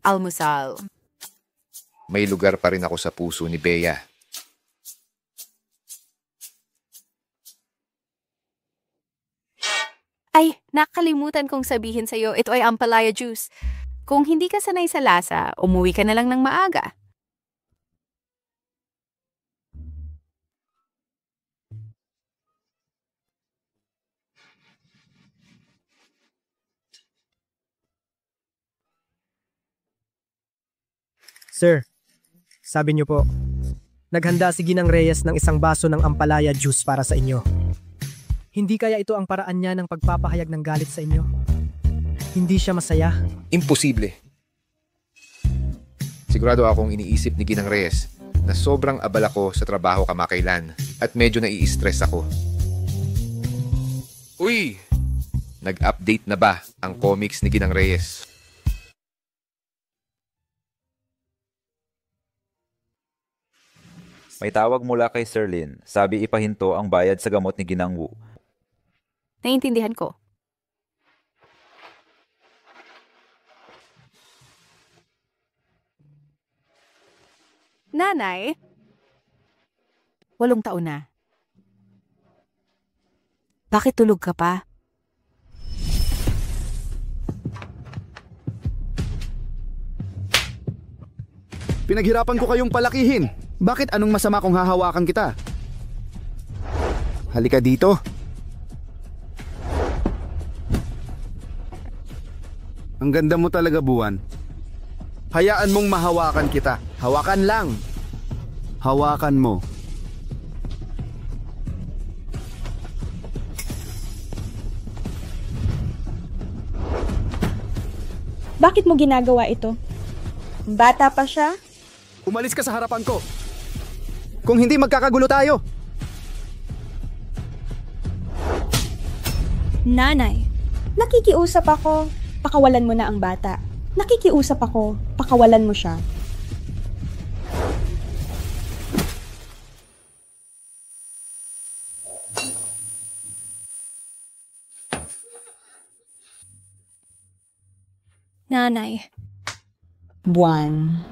Almusal. May lugar pa rin ako sa puso ni Bea. Ay, nakalimutan kong sabihin sa'yo, ito ay ampalaya juice. Kung hindi ka sanay sa lasa, umuwi ka na lang ng maaga. Sir, sabi niyo po, naghanda si Ginang Reyes ng isang baso ng ampalaya juice para sa inyo. Hindi kaya ito ang paraan niya ng pagpapahayag ng galit sa inyo? Hindi siya masaya? Imposible. Sigurado akong iniisip ni Ginang Reyes na sobrang abala ko sa trabaho kamakailan at medyo nai-stress ako. Uy! Nag-update na ba ang comics ni Ginang Reyes? May tawag mula kay Sir Lin. Sabi ipahinto ang bayad sa gamot ni Ginang Wu. Naiintindihan ko. Nanay, 8 taon na. Bakit tulog ka pa? Pinaghirapan ko kayong palakihin. Bakit anong masama kung hahawakan kita? Halika dito. Ang ganda mo talaga, Buwan. Hayaan mong mahawakan kita. Hawakan lang. Hawakan mo. Bakit mo ginagawa ito? Bata pa siya? Umalis ka sa harapan ko. Kung hindi, magkakagulo tayo. Nanay, nakikiusap ako. Pakawalan mo na ang bata. Nakikiusap ako. Pakawalan mo siya. Nanay. Buwan.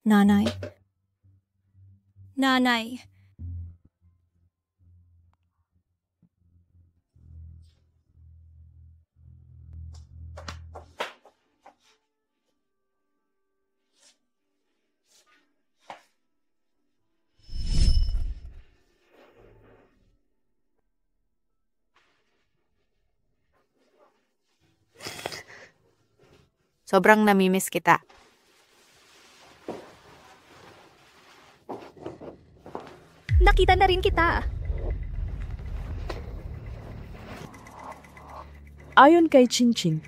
Nanay. Nanay. Sobrang namimiss kita. Nakita na rin kita. Ayon kay Chingching,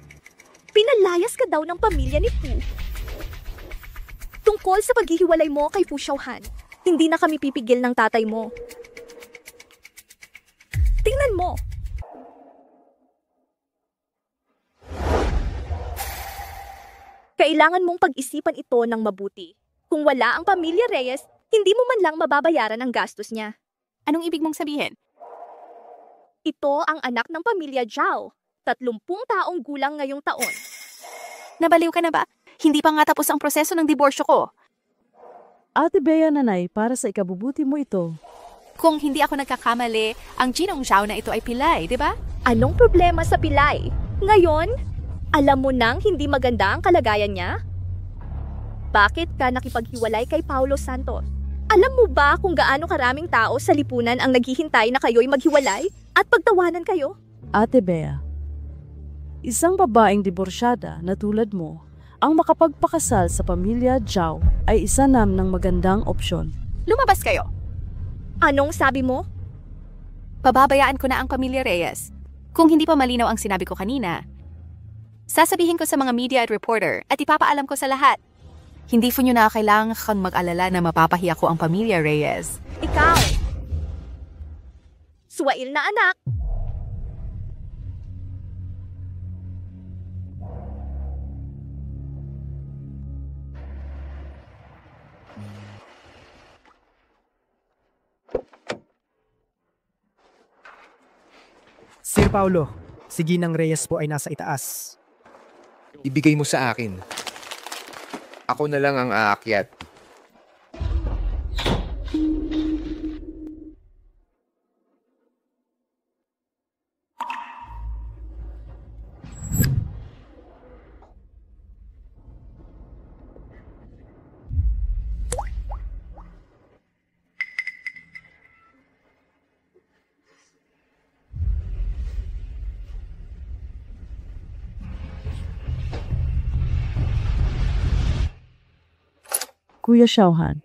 Pinalayas ka daw ng pamilya ni Fu. Tungkol sa paghihiwalay mo kay Fu Xiaohan, hindi na kami pipigil ng tatay mo. Tingnan mo. Kailangan mong pag-isipan ito ng mabuti. Kung wala ang pamilya Reyes, hindi mo man lang mababayaran ang gastos niya. Anong ibig mong sabihin? Ito ang anak ng pamilya Zhao. 30 taong gulang ngayong taon. Nabaliw ka na ba? Hindi pa nga tapos ang proseso ng diborsyo ko. Ate Bea, nanay, para sa ikabubuti mo ito. Kung hindi ako nagkakamali, ang Ginong Zhao na ito ay pilay, di ba? Anong problema sa pilay? Ngayon, alam mo nang hindi maganda ang kalagayan niya? Bakit ka nakipaghiwalay kay Paulo Santos? Alam mo ba kung gaano karaming tao sa lipunan ang naghihintay na kayo'y maghiwalay at pagtawanan kayo? Ate Bea, isang babaeng diborsyada na tulad mo, ang makapagpakasal sa pamilya Zhao ay isa ng magandang opsyon. Lumabas kayo. Anong sabi mo? Pababayaan ko na ang pamilya Reyes. Kung hindi pa malinaw ang sinabi ko kanina, sasabihin ko sa mga media at reporter at ipapaalam ko sa lahat. Hindi po nyo na kailangan mag-alala na mapapahiya ko ang pamilya Reyes. Ikaw! Suwail na anak! Sir Paulo, si Ginang Reyes po ay nasa itaas. Ibigay mo sa akin. Ako na lang ang aakyat. Kuya Xiaohan.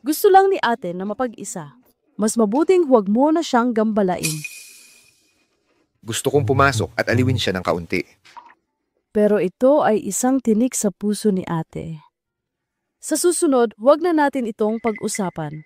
Gusto lang ni ate na mapag-isa. Mas mabuting huwag mo na siyang gambalain. Gusto kong pumasok at aliwin siya ng kaunti. Pero ito ay isang tinik sa puso ni ate. Sa susunod, huwag na natin itong pag-usapan.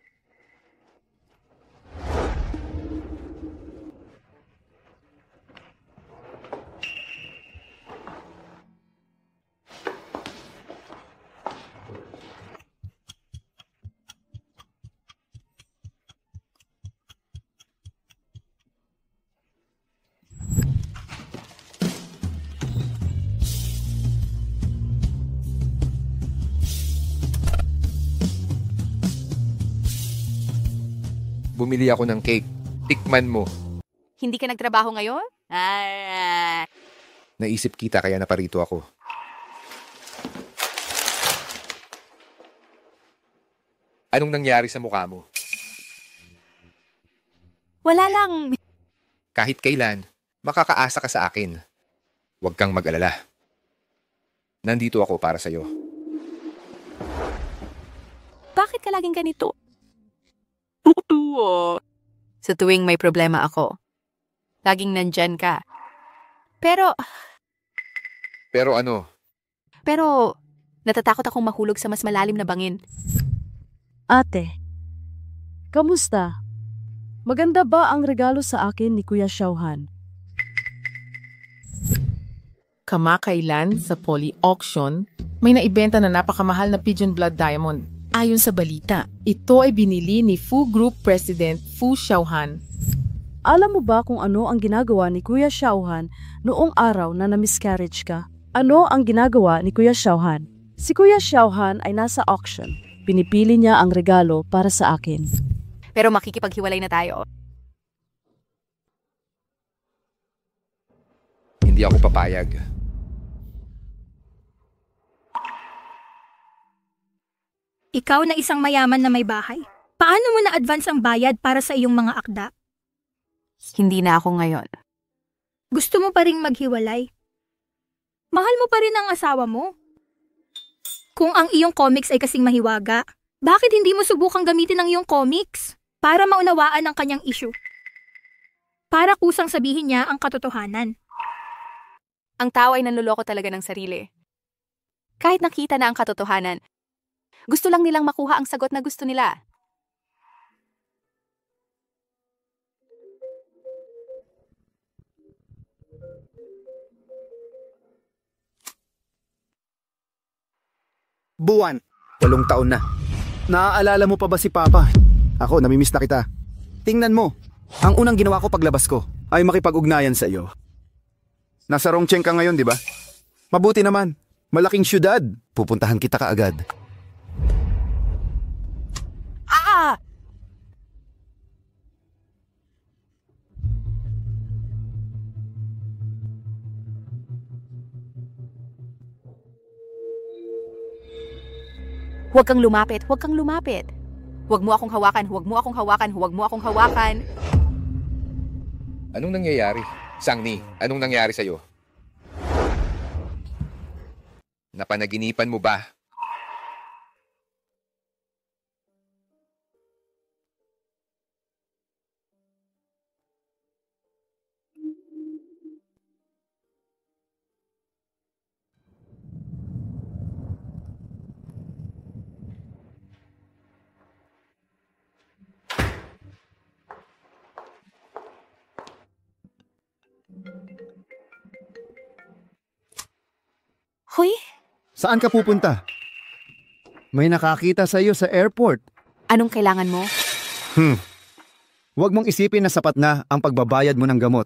Bumili ako ng cake. Tikman mo. Hindi ka nagtrabaho ngayon? Naisip kita kaya naparito ako. Anong nangyari sa mukha mo? Wala lang. Kahit kailan, makakaasa ka sa akin. Huwag kang mag-alala. Nandito ako para sa'yo. Bakit ka laging ganito? Sa tuwing may problema ako, laging nandyan ka. Pero ano? Pero, natatakot akong mahulog sa mas malalim na bangin. Ate, kamusta? Maganda ba ang regalo sa akin ni Kuya Xiaohan? Kamakailan sa Poly Auction, may naibenta na napakamahal na Pigeon Blood Diamond. Ayon sa balita, ito ay binili ni Fu Group President Fu Xiaohan. Alam mo ba kung ano ang ginagawa ni Kuya Xiaohan noong araw na na-miscarriage ka? Ano ang ginagawa ni Kuya Xiaohan? Si Kuya Xiaohan ay nasa auction. Pinipili niya ang regalo para sa akin. Pero makikipaghiwalay na tayo. Hindi ako papayag. Ikaw na isang mayaman na may bahay. Paano mo na-advance ang bayad para sa iyong mga akda? Hindi na ako ngayon. Gusto mo pa ring maghiwalay? Mahal mo pa rin ang asawa mo. Kung ang iyong comics ay kasing mahiwaga, bakit hindi mo subukang gamitin ang iyong comics para maunawaan ang kanyang issue? Para kusang sabihin niya ang katotohanan. Ang tao ay nanloloko talaga ng sarili. Kahit nakita na ang katotohanan, gusto lang nilang makuha ang sagot na gusto nila. Buwan, 8 taon na. Naaalala mo pa ba si Papa? Ako, namimiss na kita. Tingnan mo, ang unang ginawa ko paglabas ko ay makipag-ugnayan sa iyo. Nasa Rongcheng ka ngayon, di ba? Mabuti naman, malaking syudad. Pupuntahan kita kaagad. Huwag kang lumapit, huwag kang lumapit. Huwag mo akong hawakan, huwag mo akong hawakan, huwag mo akong hawakan. Anong nangyayari? Sangni, anong nangyari sa'yo? Napanaginipan mo ba? Hoy, Saan ka pupunta? May nakakita sa iyo sa airport. anong kailangan mo? Huwag mong isipin na sapat na ang pagbabayad mo ng gamot.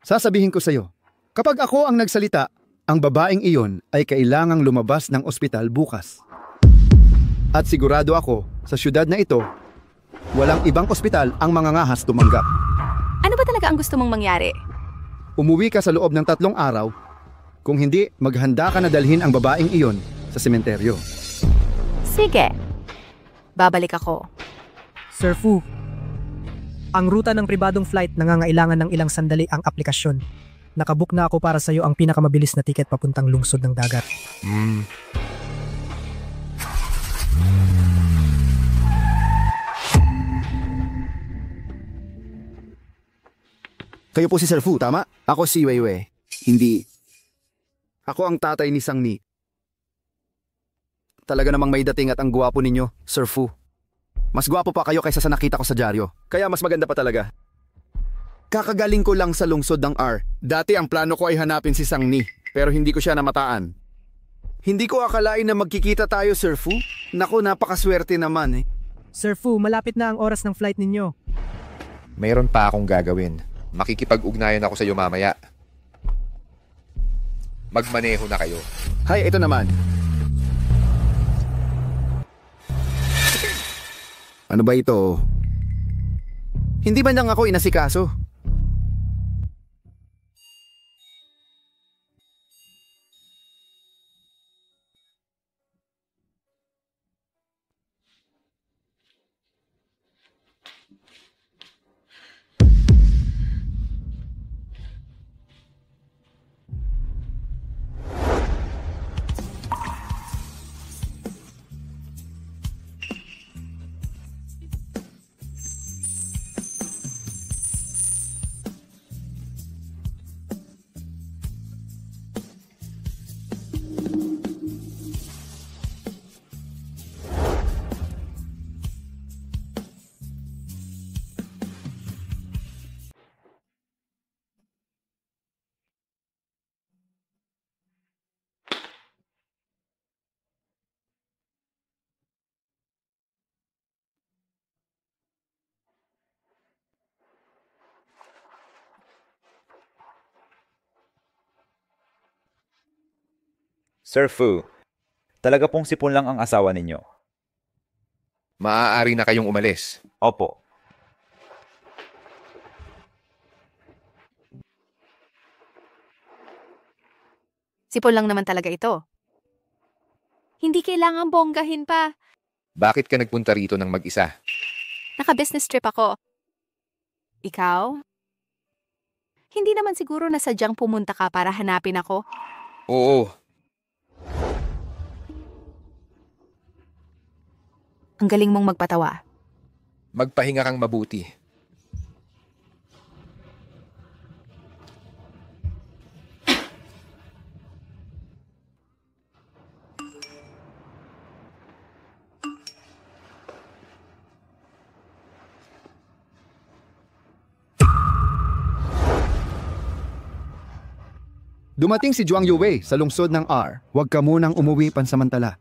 Sasabihin ko sa iyo, kapag ako ang nagsalita, ang babaeng iyon ay kailangang lumabas ng ospital bukas. At sigurado ako, sa syudad na ito, walang ibang ospital ang mangangahas tumanggap. Ano ba talaga ang gusto mong mangyari? Umuwi ka sa loob ng 3 araw. Kung hindi, maghanda ka na dalhin ang babaeng iyon sa sementeryo. Sige. Babalik ako. Sir Fu, ang ruta ng pribadong flight nangangailangan ng ilang sandali ang aplikasyon. Nakabook na ako para sa iyo ang pinakamabilis na tiket papuntang lungsod ng dagat. Kayo po si Sir Fu, tama? Ako si Weiwei. Hindi. Ako ang tatay ni Sang-ni. Talaga namang may dating at ang gwapo ninyo, Sir Fu. Mas gwapo pa kayo kaysa sa nakita ko sa dyaryo. Kaya mas maganda pa talaga. Kakagaling ko lang sa lungsod ng R. Dati ang plano ko ay hanapin si Sang-ni, pero hindi ko siya namataan. Hindi ko akalain na magkikita tayo, Sir Fu. Naku, napakaswerte naman eh. Sir Fu, malapit na ang oras ng flight ninyo. Mayroon pa akong gagawin. Makikipag-ugnayan ako sa iyo mamaya. Magmaneho na kayo. Hay, ito naman. Ano ba ito? Hindi ba nang ako inasikaso? Sir Fu, talaga pong sipon lang ang asawa ninyo. Maaari na kayong umalis. Opo. Sipon lang naman talaga ito. Hindi kailangan bonggahin pa. Bakit ka nagpunta rito ng mag-isa? Naka-business trip ako. Ikaw? Hindi naman siguro na sadyang pumunta ka para hanapin ako? Oo. Ang galing mong magpatawa. Magpahinga kang mabuti. Dumating si Zhuang Yuwei sa lungsod ng R. Huwag ka munang umuwi pansamantala.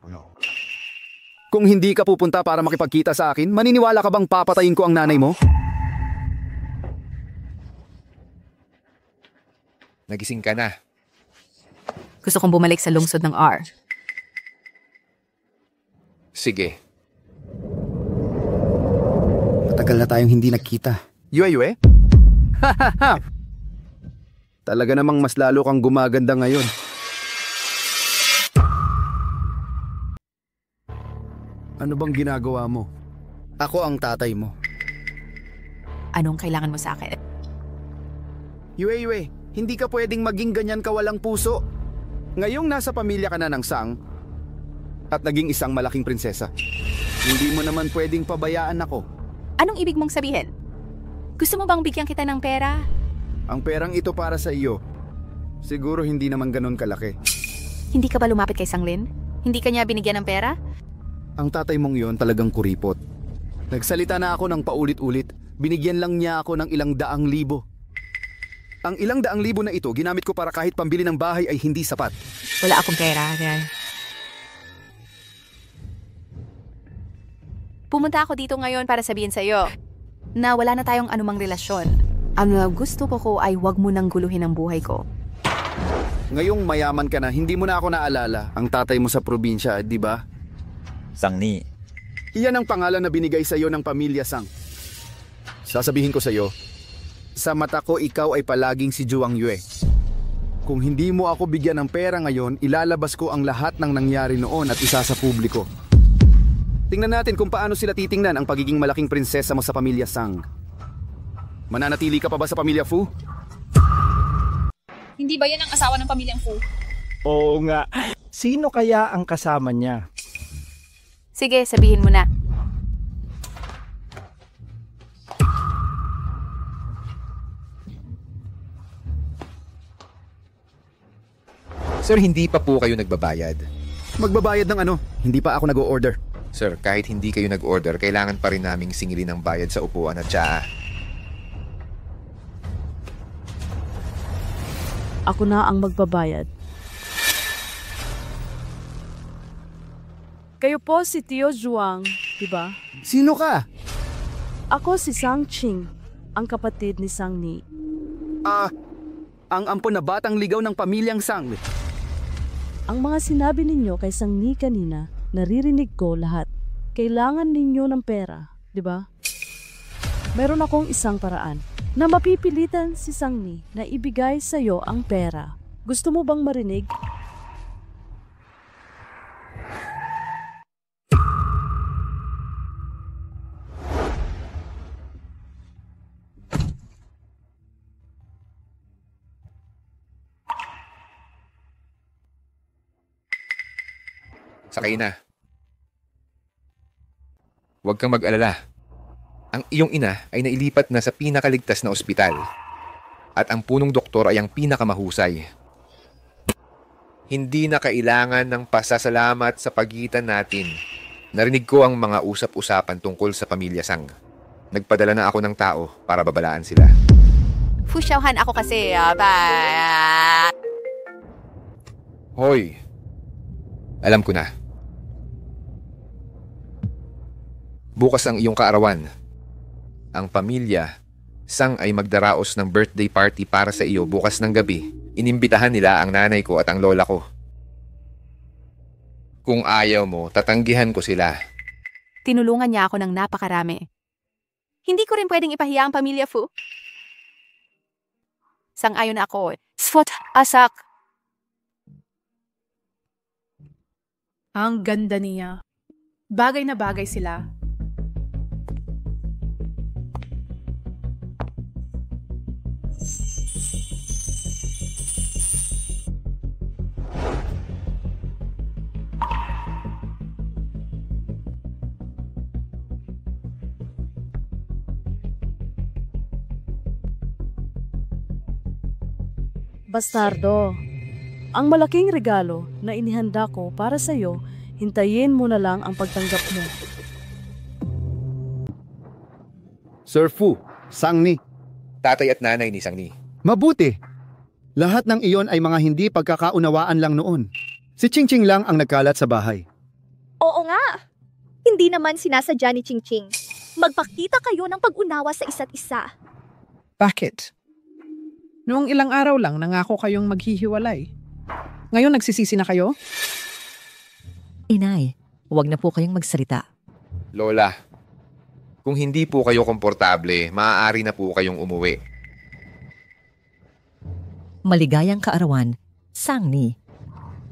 Kung hindi ka pupunta para makipagkita sa akin, maniniwala ka bang papatayin ko ang nanay mo? Nagising ka na. Gusto kong bumalik sa lungsod ng R. Sige. Matagal na tayong hindi nagkita. Yue? Talaga namang mas lalo kang gumaganda ngayon. Ano bang ginagawa mo? Ako ang tatay mo. Anong kailangan mo sa akin? Yue, hindi ka pwedeng maging ganyan kawalang puso. Ngayong nasa pamilya ka na ng Sang at naging isang malaking prinsesa, hindi mo naman pwedeng pabayaan ako. Anong ibig mong sabihin? Gusto mo bang bigyan kita ng pera? Ang perang ito para sa iyo. Siguro hindi naman ganun kalaki. Hindi ka ba lumapit kay Sanglin? Hindi ka niya binigyan ng pera? Ang tatay mong yon talagang kuripot. Nagsalita na ako ng paulit-ulit. Binigyan lang niya ako ng ilang daang libo. Ang ilang daang libo na ito ginamit ko para kahit pambili ng bahay ay hindi sapat. Wala akong pera. Pumunta ako dito ngayon para sabihin sa'yo na wala na tayong anumang relasyon. Ang gusto ko ay wag mo nang guluhin ang buhay ko. Ngayong mayaman ka na, hindi mo na ako naalala ang tatay mo sa probinsya, di ba? Sangni. Iyan ang pangalan na binigay sa iyo ng pamilya Sang. Sasabihin ko sa iyo, sa mata ko ikaw ay palaging si Juang Yue. Kung hindi mo ako bigyan ng pera ngayon, ilalabas ko ang lahat ng nangyari noon at isa sa publiko. Tingnan natin kung paano sila titingnan ang pagiging malaking prinsesa mo sa pamilya Sang. Mananatili ka pa ba sa pamilya Fu? Hindi ba yan ang asawa ng pamilyang Fu? Oo nga. Sino kaya ang kasama niya? Sige, sabihin mo na. Sir, hindi pa po kayo nagbabayad. Magbabayad ng ano? Hindi pa ako nag-o-order. Sir, kahit hindi kayo nag-order, kailangan pa rin naming singilin ang bayad sa upuan at tsaa. Ako na ang magbabayad. Kayo po si Tio Juang, di ba? Sino ka? Ako si Sang Ching, ang kapatid ni Sang Ni. Ang ampon na batang ligaw ng pamilyang Sang. Ang mga sinabi ninyo kay Sang Ni kanina, naririnig ko lahat. Kailangan ninyo ng pera, di ba? Meron akong isang paraan na mapipilitan si Sang Ni na ibigay sa iyo ang pera. Gusto mo bang marinig? Sakay na. Huwag kang mag-alala. Ang iyong ina ay nailipat na sa pinakaligtas na ospital. At ang punong doktor ay ang pinakamahusay. Hindi na kailangan ng pasasalamat sa pagitan natin. Narinig ko ang mga usap-usapan tungkol sa pamilya Sang. Nagpadala na ako ng tao para babalaan sila. Fushauhan ako kasi. Hoy, alam ko na. Bukas ang iyong kaarawan. Ang pamilya Sang ay magdaraos ng birthday party para sa iyo bukas ng gabi. Inimbitahan nila ang nanay ko at ang lola ko. Kung ayaw mo, tatanggihan ko sila. Tinulungan niya ako ng napakarami. Hindi ko rin pwedeng ipahiya ang pamilya Fu. Sang-ayon ako. Sfot, asak. Ang ganda niya. Bagay na bagay sila. Bastardo, ang malaking regalo na inihanda ko para sa iyo, hintayin mo na lang ang pagtanggap mo. Sir Fu, Sang Ni. Tatay at nanay ni Sang Ni. Mabuti. Lahat ng iyon ay mga hindi pagkakaunawaan lang noon. Si Ching Ching lang ang nagkalat sa bahay. Oo nga. Hindi naman sinasadya ni Ching Ching. Magpakita kayo ng pag-unawa sa isa't isa. Bakit? Noong ilang araw lang nangako kayong maghihiwalay. Ngayon nagsisisi na kayo? Inay, huwag na po kayong magsalita. Lola, kung hindi po kayo komportable, maaari na po kayong umuwi. Maligayang kaarawan, Sang Ni.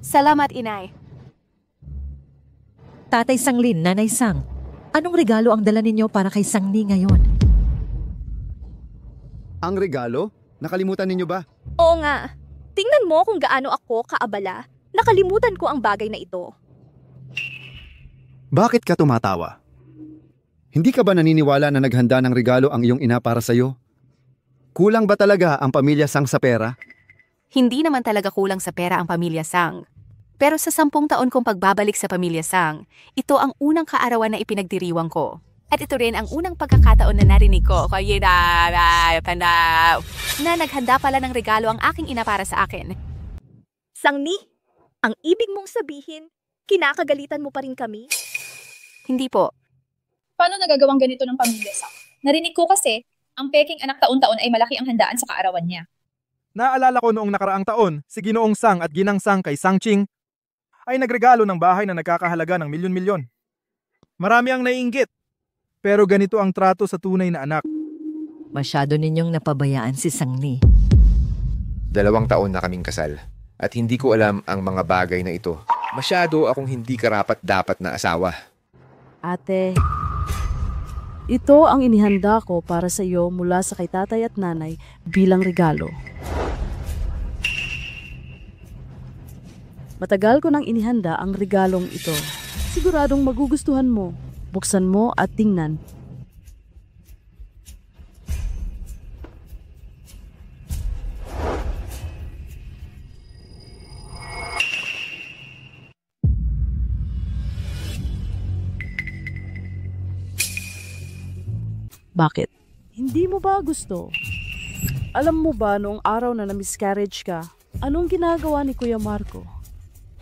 Salamat, Inay. Tatay Sanglin, Nanay Sang, anong regalo ang dala ninyo para kay Sang Ni ngayon? Ang regalo? Nakalimutan ninyo ba? Oo nga. Tingnan mo kung gaano ako kaabala. Nakalimutan ko ang bagay na ito. Bakit ka tumatawa? Hindi ka ba naniniwala na naghanda ng regalo ang iyong ina para sa'yo? Kulang ba talaga ang pamilya Sang sa pera? Hindi naman talaga kulang sa pera ang pamilya Sang. Pero sa 10 taon kong pagbabalik sa pamilya Sang, ito ang unang kaarawan na ipinagdiriwang ko. At ito rin ang unang pagkakataon na narinig ko na naghanda pala ng regalo ang aking ina para sa akin. Sangni, ang ibig mong sabihin, kinakagalitan mo pa rin kami? Hindi po. Paano nagagawang ganito ng pamilya, Sang? Narinig ko kasi, ang peking anak taon-taon ay malaki ang handaan sa kaarawan niya. Naalala ko noong nakaraang taon, si Ginoong Sang at Ginang Sang kay Sang Ching ay nagregalo ng bahay na nagkakahalaga ng milyon-milyon. Marami ang naiinggit, pero ganito ang trato sa tunay na anak. Masyado ninyong napabayaan si Sangni. 2 taon na kaming kasal at hindi ko alam ang mga bagay na ito. Masyado akong hindi karapat-dapat na asawa. Ate, ito ang inihanda ko para sa iyo mula sa kay tatay at nanay bilang regalo. Matagal ko nang inihanda ang regalong ito. Siguradong magugustuhan mo. Buksan mo at tingnan. Bakit? Hindi mo ba gusto? Alam mo ba noong araw na na-miscarriage ka, anong ginagawa ni Kuya Marco?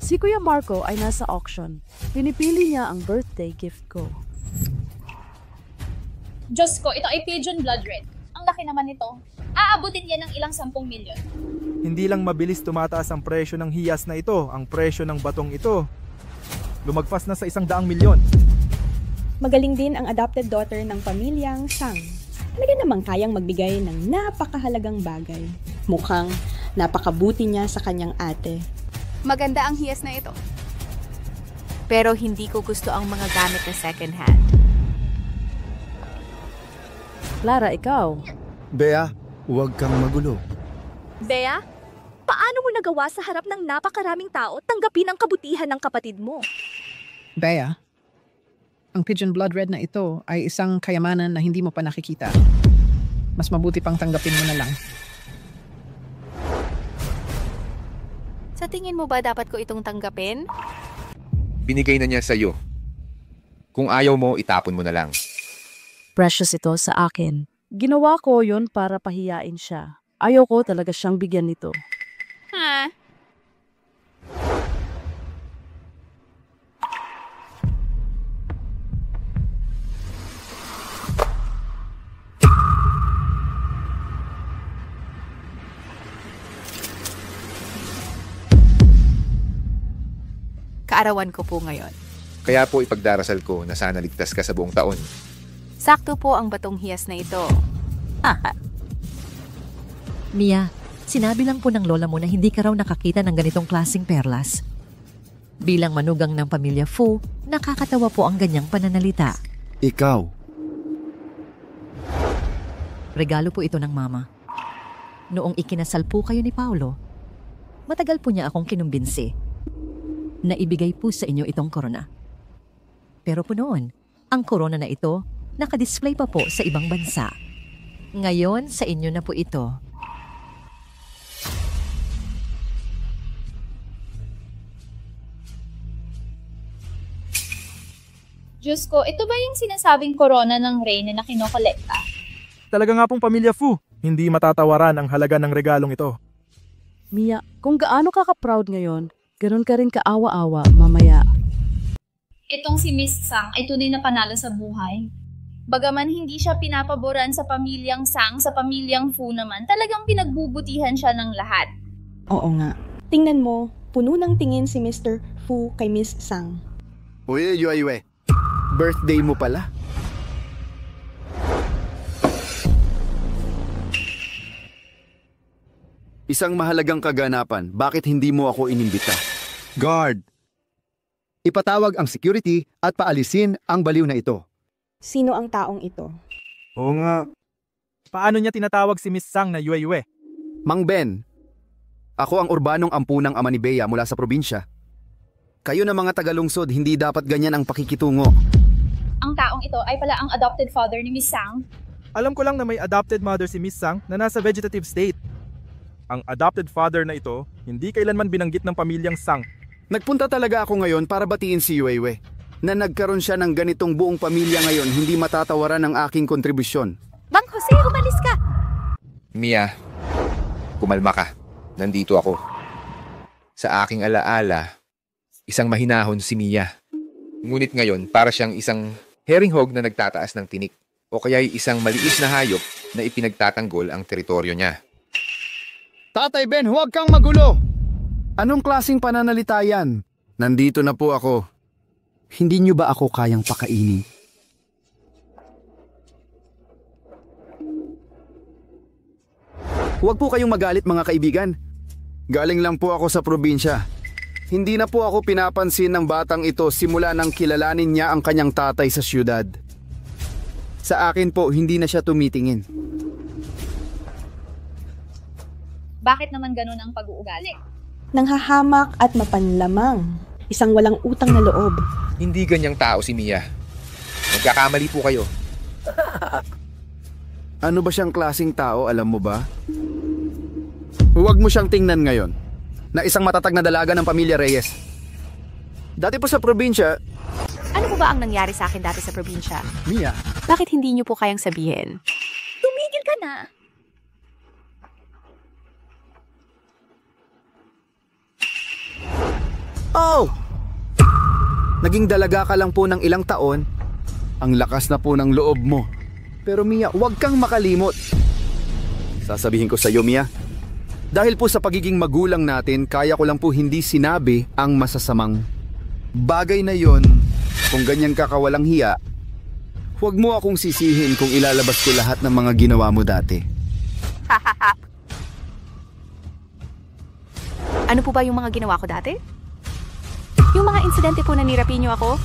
Si Kuya Marco ay nasa auction. Pinipili niya ang birthday gift ko. Diyos ko, ito ay pigeon blood red. Ang laki naman nito. Aabutin yan ng ilang 10 milyon. Hindi lang mabilis tumataas ang presyo ng hiyas na ito, ang presyo ng batong ito. Lumagpas na sa 100 milyon. Magaling din ang adopted daughter ng pamilyang Sang. Talaga namang kayang magbigay ng napakahalagang bagay. Mukhang napakabuti niya sa kanyang ate. Maganda ang hiyas na ito. Pero hindi ko gusto ang mga gamit na second hand. Clara, ikaw. Bea, huwag kang magulo. Bea, paano mo nagawa sa harap ng napakaraming tao tanggapin ang kabutihan ng kapatid mo? Bea, ang pigeon blood red na ito ay isang kayamanan na hindi mo pa nakikita. Mas mabuti pang tanggapin mo na lang. Sa tingin mo ba dapat ko itong tanggapin? Binigay na niya sa'yo. Kung ayaw mo, itapon mo na lang. Precious ito sa akin. Ginawa ko yon para pahiyain siya. Ayaw ko talaga siyang bigyan nito. Ha? Kaarawan ko po ngayon. Kaya po ipagdarasal ko na sana ligtas ka sa buong taon. Sakto po ang batong hiyas na ito. Mia, sinabi lang po ng lola mo na hindi ka raw nakakita ng ganitong klaseng perlas. Bilang manugang ng pamilya Fu, nakakatawa po ang ganyang pananalita. Ikaw. Regalo po ito ng mama. Noong ikinasal po kayo ni Paolo, matagal po niya akong kinumbinsi na ibigay po sa inyo itong korona. Pero po noon, ang korona na ito nakadisplay pa po sa ibang bansa. Ngayon, sa inyo na po ito. Diyos ko, ito ba yung sinasabing corona ng Reyna na kinokolekta? Talaga nga pong pamilya Fu, hindi matatawaran ang halaga ng regalong ito. Mia, kung gaano ka ka-proud ngayon, ganun ka rin kaawa-awa mamaya. Itong si Miss Sang ay tunay na panalo sa buhay. Bagaman hindi siya pinapaboran sa pamilyang Sang, sa pamilyang Fu naman, talagang pinagbubutihan siya ng lahat. Oo nga. Tingnan mo, puno ng tingin si Mr. Fu kay Miss Sang. Uy, Yuayue. Birthday mo pala. Isang mahalagang kaganapan, bakit hindi mo ako inimbita? Guard! Ipatawag ang security at paalisin ang baliw na ito. Sino ang taong ito? Oo nga. Paano niya tinatawag si Miss Sang na Yuayue? Mang Ben, ako ang urbanong ampunang ama ni Bea mula sa probinsya. Kayo na mga tagalungsod, hindi dapat ganyan ang pakikitungo. Ang taong ito ay pala ang adopted father ni Miss Sang. Alam ko lang na may adopted mother si Miss Sang na nasa vegetative state. Ang adopted father na ito, hindi kailanman binanggit ng pamilyang Sang. Nagpunta talaga ako ngayon para batiin si Yuayue. na nagkaroon siya ng ganitong buong pamilya ngayon, hindi matatawaran ang aking kontribusyon. Bang Jose, umalis ka! Mia, kumalma ka. Nandito ako. Sa aking alaala, isang mahinahon si Mia. Ngunit ngayon, para siyang isang herring hog na nagtataas ng tinik. O kaya'y isang maliit na hayop na ipinagtatanggol ang teritoryo niya. Tatay Ben, huwag kang magulo! Anong klaseng pananalita yan? Nandito na po ako. Hindi niyo ba ako kayang pakainin? Huwag po kayong magalit mga kaibigan. Galing lang po ako sa probinsya. Hindi na po ako pinapansin ng batang ito simula nang kilalanin niya ang kanyang tatay sa siyudad. Sa akin po, hindi na siya tumitingin. Bakit naman ganun ang pag-uugali? Nanghahamak at mapanlamang. Isang walang utang na loob. Hindi ganyang tao si Mia. Nagkakamali po kayo. Ano ba siyang klaseng tao, alam mo ba? Huwag mo siyang tingnan ngayon. Na isang matatag na dalaga ng pamilya Reyes. Dati po sa probinsya... Ano po ba ang nangyari sa akin dati sa probinsya? Mia. Bakit hindi niyo po kayang sabihin? Tumigil ka na! Oh! Naging dalaga ka lang po ng ilang taon. Ang lakas na po ng loob mo. Pero Mia, huwag kang makalimot. Sasabihin ko sa iyo, Mia. Dahil po sa pagiging magulang natin, kaya ko lang po hindi sinabi ang masasamang bagay na yon. Kung ganyan ka kawalang hiya, huwag mo akong sisihin kung ilalabas ko lahat ng mga ginawa mo dati. Ano po ba yung mga ginawa ko dati? Yung mga insidente po na nirapi niyo ako?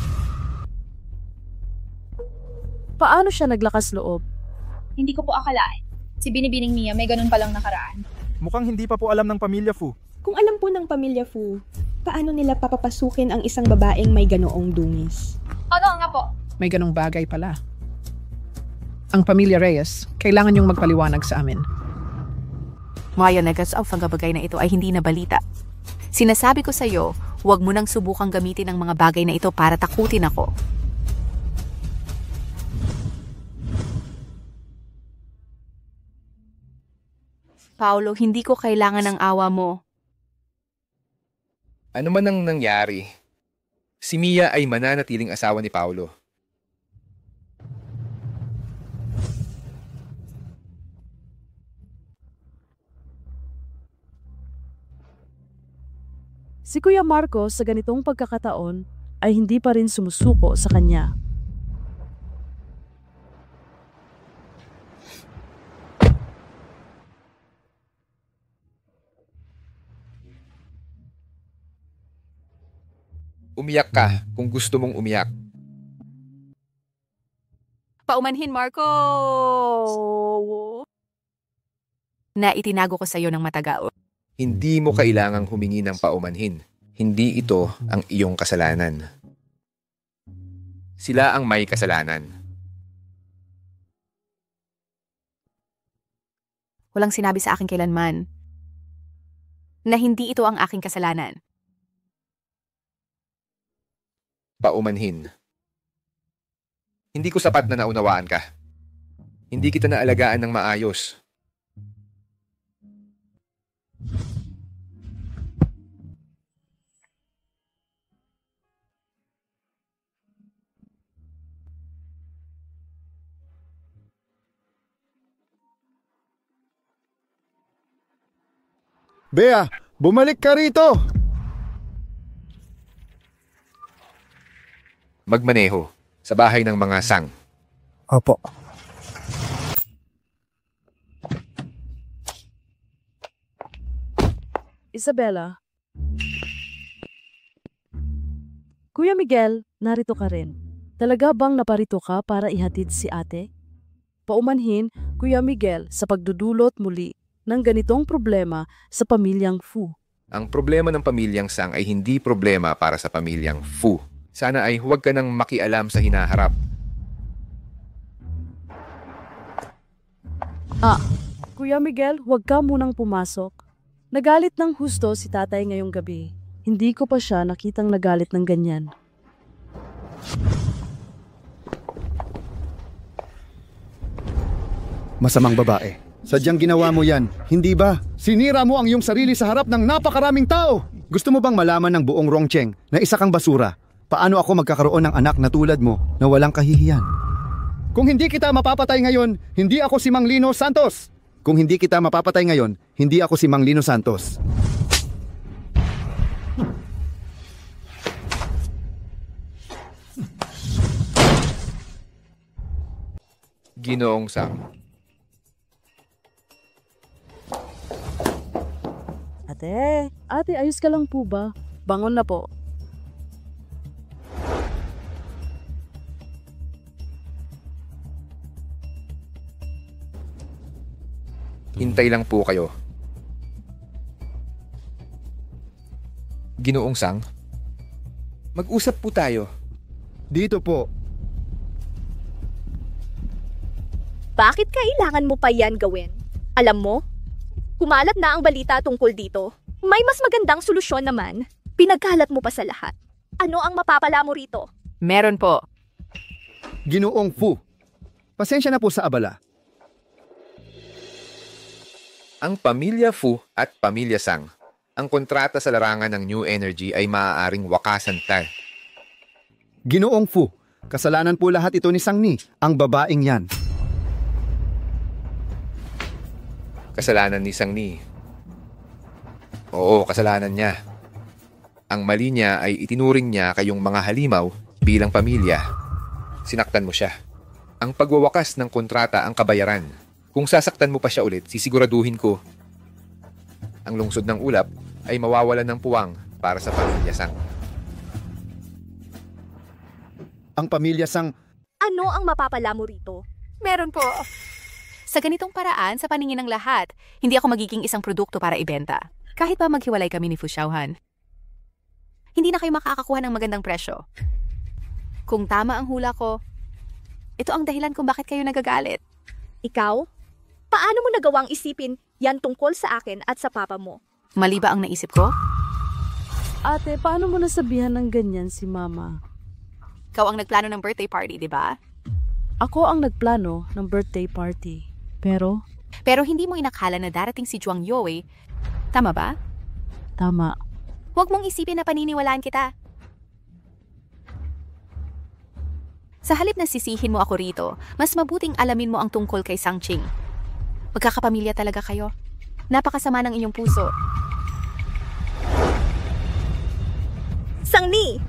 Paano siya naglakas loob? Hindi ko po akalain. Si Binibining Mia may ganun palang nakaraan. Mukhang hindi pa po alam ng pamilya Fu. Kung alam po ng pamilya Fu, paano nila papapasukin ang isang babaeng may ganoong dungis? Oo nga po. May ganong bagay pala. Ang pamilya Reyes, kailangan yung magpaliwanag sa amin. Maya Negas, ang panggabagay na ito ay hindi na balita. Sinasabi ko sa iyo, huwag mo nang subukang gamitin ang mga bagay na ito para takutin ako. Paolo, hindi ko kailangan ng awa mo. Ano man ang nangyari, si Mia ay mananatiling asawa ni Paolo. Si Kuya Marco sa ganitong pagkakataon ay hindi pa rin sumusuko sa kanya. Umiyak ka kung gusto mong umiyak. Paumanhin, Marco! Na itinago ko sa iyo ng matagal. Hindi mo kailangang humingi ng paumanhin. Hindi ito ang iyong kasalanan. Sila ang may kasalanan. Walang sinabi sa akin kailanman na hindi ito ang aking kasalanan. Paumanhin. Hindi ko sapat na naunawaan ka. Hindi kita naalagaan ng maayos. Bea, bumalik ka rito! Magmaneho sa bahay ng mga sang. Opo. Isabella. Kuya Miguel, narito ka rin. Talaga bang naparito ka para ihatid si ate? Paumanhin, Kuya Miguel, sa pagdudulot muli ng ganitong problema sa pamilyang Fu. Ang problema ng pamilyang Sang ay hindi problema para sa pamilyang Fu. Sana ay huwag ka nang makialam sa hinaharap. Kuya Miguel, huwag ka munang pumasok. Nagalit ng husto si tatay ngayong gabi. Hindi ko pa siya nakitang nagalit ng ganyan. Masamang babae. Sadyang ginawa mo yan, hindi ba? Sinira mo ang iyong sarili sa harap ng napakaraming tao. Gusto mo bang malaman ng buong Rongcheng na isa kang basura? Paano ako magkakaroon ng anak na tulad mo na walang kahihiyan? Kung hindi kita mapapatay ngayon, hindi ako si Mang Lino Santos. Kung hindi kita mapapatay ngayon, hindi ako si Mang Lino Santos. Ginoong Sang. Ate, ayos ka lang po ba? Bangon na po. Hintay lang po kayo. Ginoong Sang, mag-usap po tayo. Dito po. Bakit kailangan mo pa yan gawin? Alam mo, kumalat na ang balita tungkol dito. May mas magandang solusyon naman. Pinagkalat mo pa sa lahat. Ano ang mapapala mo rito? Meron po. Ginoong Fu, pasensya na po sa abala. Ang pamilya Fu at pamilya Sang, ang kontrata sa larangan ng New Energy ay maaaring wakasan tal. Ginoong Fu, kasalanan po lahat ito ni Sang Ni, ang babaeng yan. Kasalanan ni Sang Ni. Oo, kasalanan niya. Ang mali niya ay itinuring niya kayong mga halimaw bilang pamilya. Sinaktan mo siya. Ang pagwawakas ng kontrata ang kabayaran. Kung sasaktan mo pa siya ulit, sisiguraduhin ko ang lungsod ng ulap ay mawawalan ng puwang para sa pamilya Sang. Ang pamilya Sang... Ano ang mapapala mo rito? Meron po. Sa ganitong paraan, sa paningin ng lahat, hindi ako magiging isang produkto para ibenta. Kahit pa maghiwalay kami ni Fu Xiaohan. Hindi na kayo makakakuha ng magandang presyo. Kung tama ang hula ko, ito ang dahilan kung bakit kayo nagagalit. Ikaw? Paano mo nagawang isipin yan tungkol sa akin at sa papa mo? Mali ba ang naisip ko? Ate, paano mo nasabihan ng ganyan si Mama? Ikaw ang nagplano ng birthday party, di ba? Ako ang nagplano ng birthday party. Pero hindi mo inakala na darating si Zhuang Yue. Tama ba? Tama. Huwag mong isipin na paniniwalaan kita. Sa halip na sisihin mo ako rito, mas mabuting alamin mo ang tungkol kay Sang Ching. Magkakapamilya talaga kayo. Napakasama ng inyong puso. Sang Ni,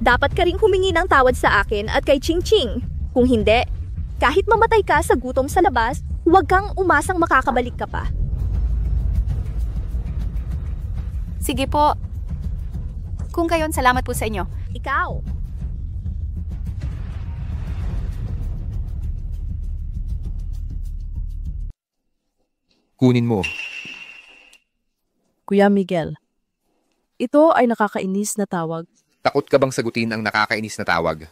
dapat ka ring humingi ng tawad sa akin at kay Ching Ching. Kung hindi, kahit mamatay ka sa gutom sa labas, huwag kang umasang makakabalik ka pa. Sige po. Kung gayon, salamat po sa inyo. Ikaw. Kunin mo. Kuya Miguel, ito ay nakakainis na tawag. Takot ka bang sagutin ang nakakainis na tawag?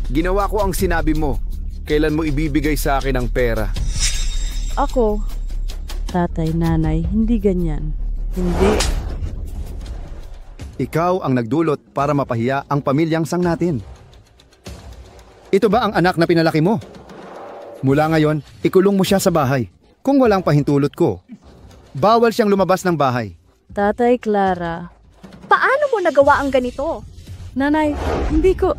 Ginawa ko ang sinabi mo. Kailan mo ibibigay sa akin ang pera? Ako, tatay, nanay, hindi ganyan. Hindi. Ikaw ang nagdulot para mapahiya ang pamilyang Sang natin. Ito ba ang anak na pinalaki mo? Mula ngayon, ikulong mo siya sa bahay. Kung walang pahintulot ko, bawal siyang lumabas ng bahay. Tatay Clara. Paano mo nagawa ang ganito? Nanay, hindi ko.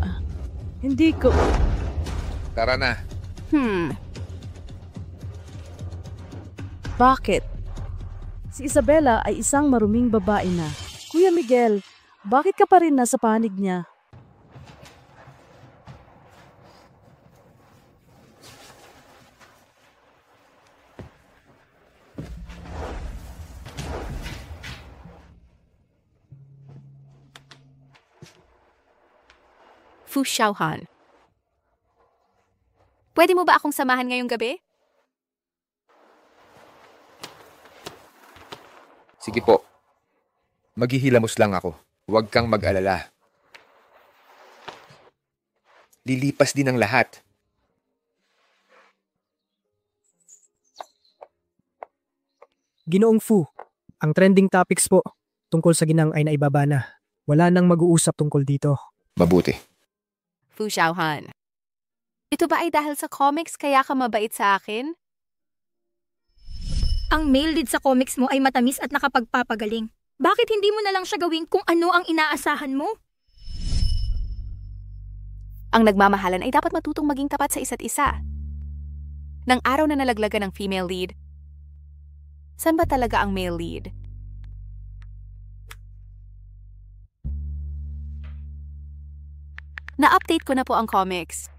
Tara na. Bakit? Si Isabela ay isang maruming babae na. Kuya Miguel, bakit ka pa rin nasa panig niya? Fu Xiaohan. Pwede mo ba akong samahan ngayong gabi? Sige po. Maghihilamos lang ako. Huwag kang mag-alala. Lilipas din ang lahat. Ginoong Fu, ang trending topics po tungkol sa ginang ay naibaba na. Wala nang mag-uusap tungkol dito. Mabuti. Fu Xiaohan. Ito ba ay dahil sa comics kaya ka mabait sa akin? Ang male lead sa comics mo ay matamis at nakapagpapagaling. Bakit hindi mo na lang siya gawin kung ano ang inaasahan mo? Ang nagmamahalan ay dapat matutong maging tapat sa isa't isa. Nang araw na nalaglagan ng female lead, saan ba talaga ang male lead? Na-update ko na po ang comics.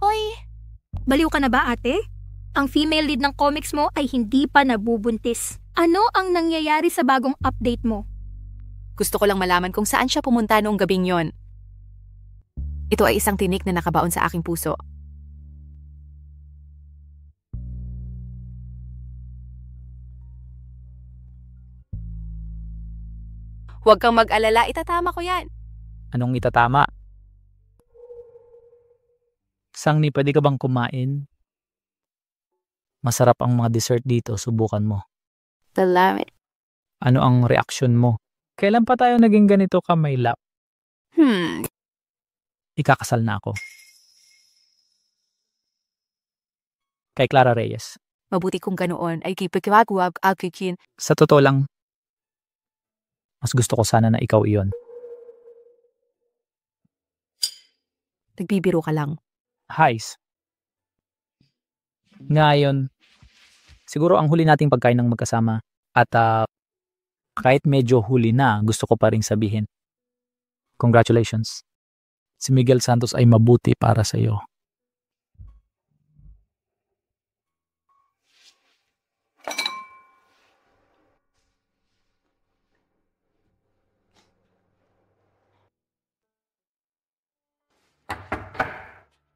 Hoy! Baliw ka na ba, ate? Ang female lead ng comics mo ay hindi pa nabubuntis. Ano ang nangyayari sa bagong update mo? Gusto ko lang malaman kung saan siya pumunta noong gabing yon. Ito ay isang tinik na nakabaon sa aking puso. Huwag kang mag-alala, itatama ko yan. Anong itatama? Sangni, pwede ka bang kumain? Masarap ang mga dessert dito, subukan mo. Salamat. Ano ang reaksyon mo? Kailan pa tayo naging ganito kamaylap? Ikakasal na ako. Kay Clara Reyes. Mabuti kung ganoon ay kipagwag agikin. Sa totoo lang, mas gusto ko sana na ikaw iyon. Nagbibiro ka lang. Highs. Ngayon, siguro ang huli nating pagkain ng magkasama at kahit medyo huli na, gusto ko pa rin sabihin. Congratulations. Si Miguel Santos ay mabuti para sa iyo.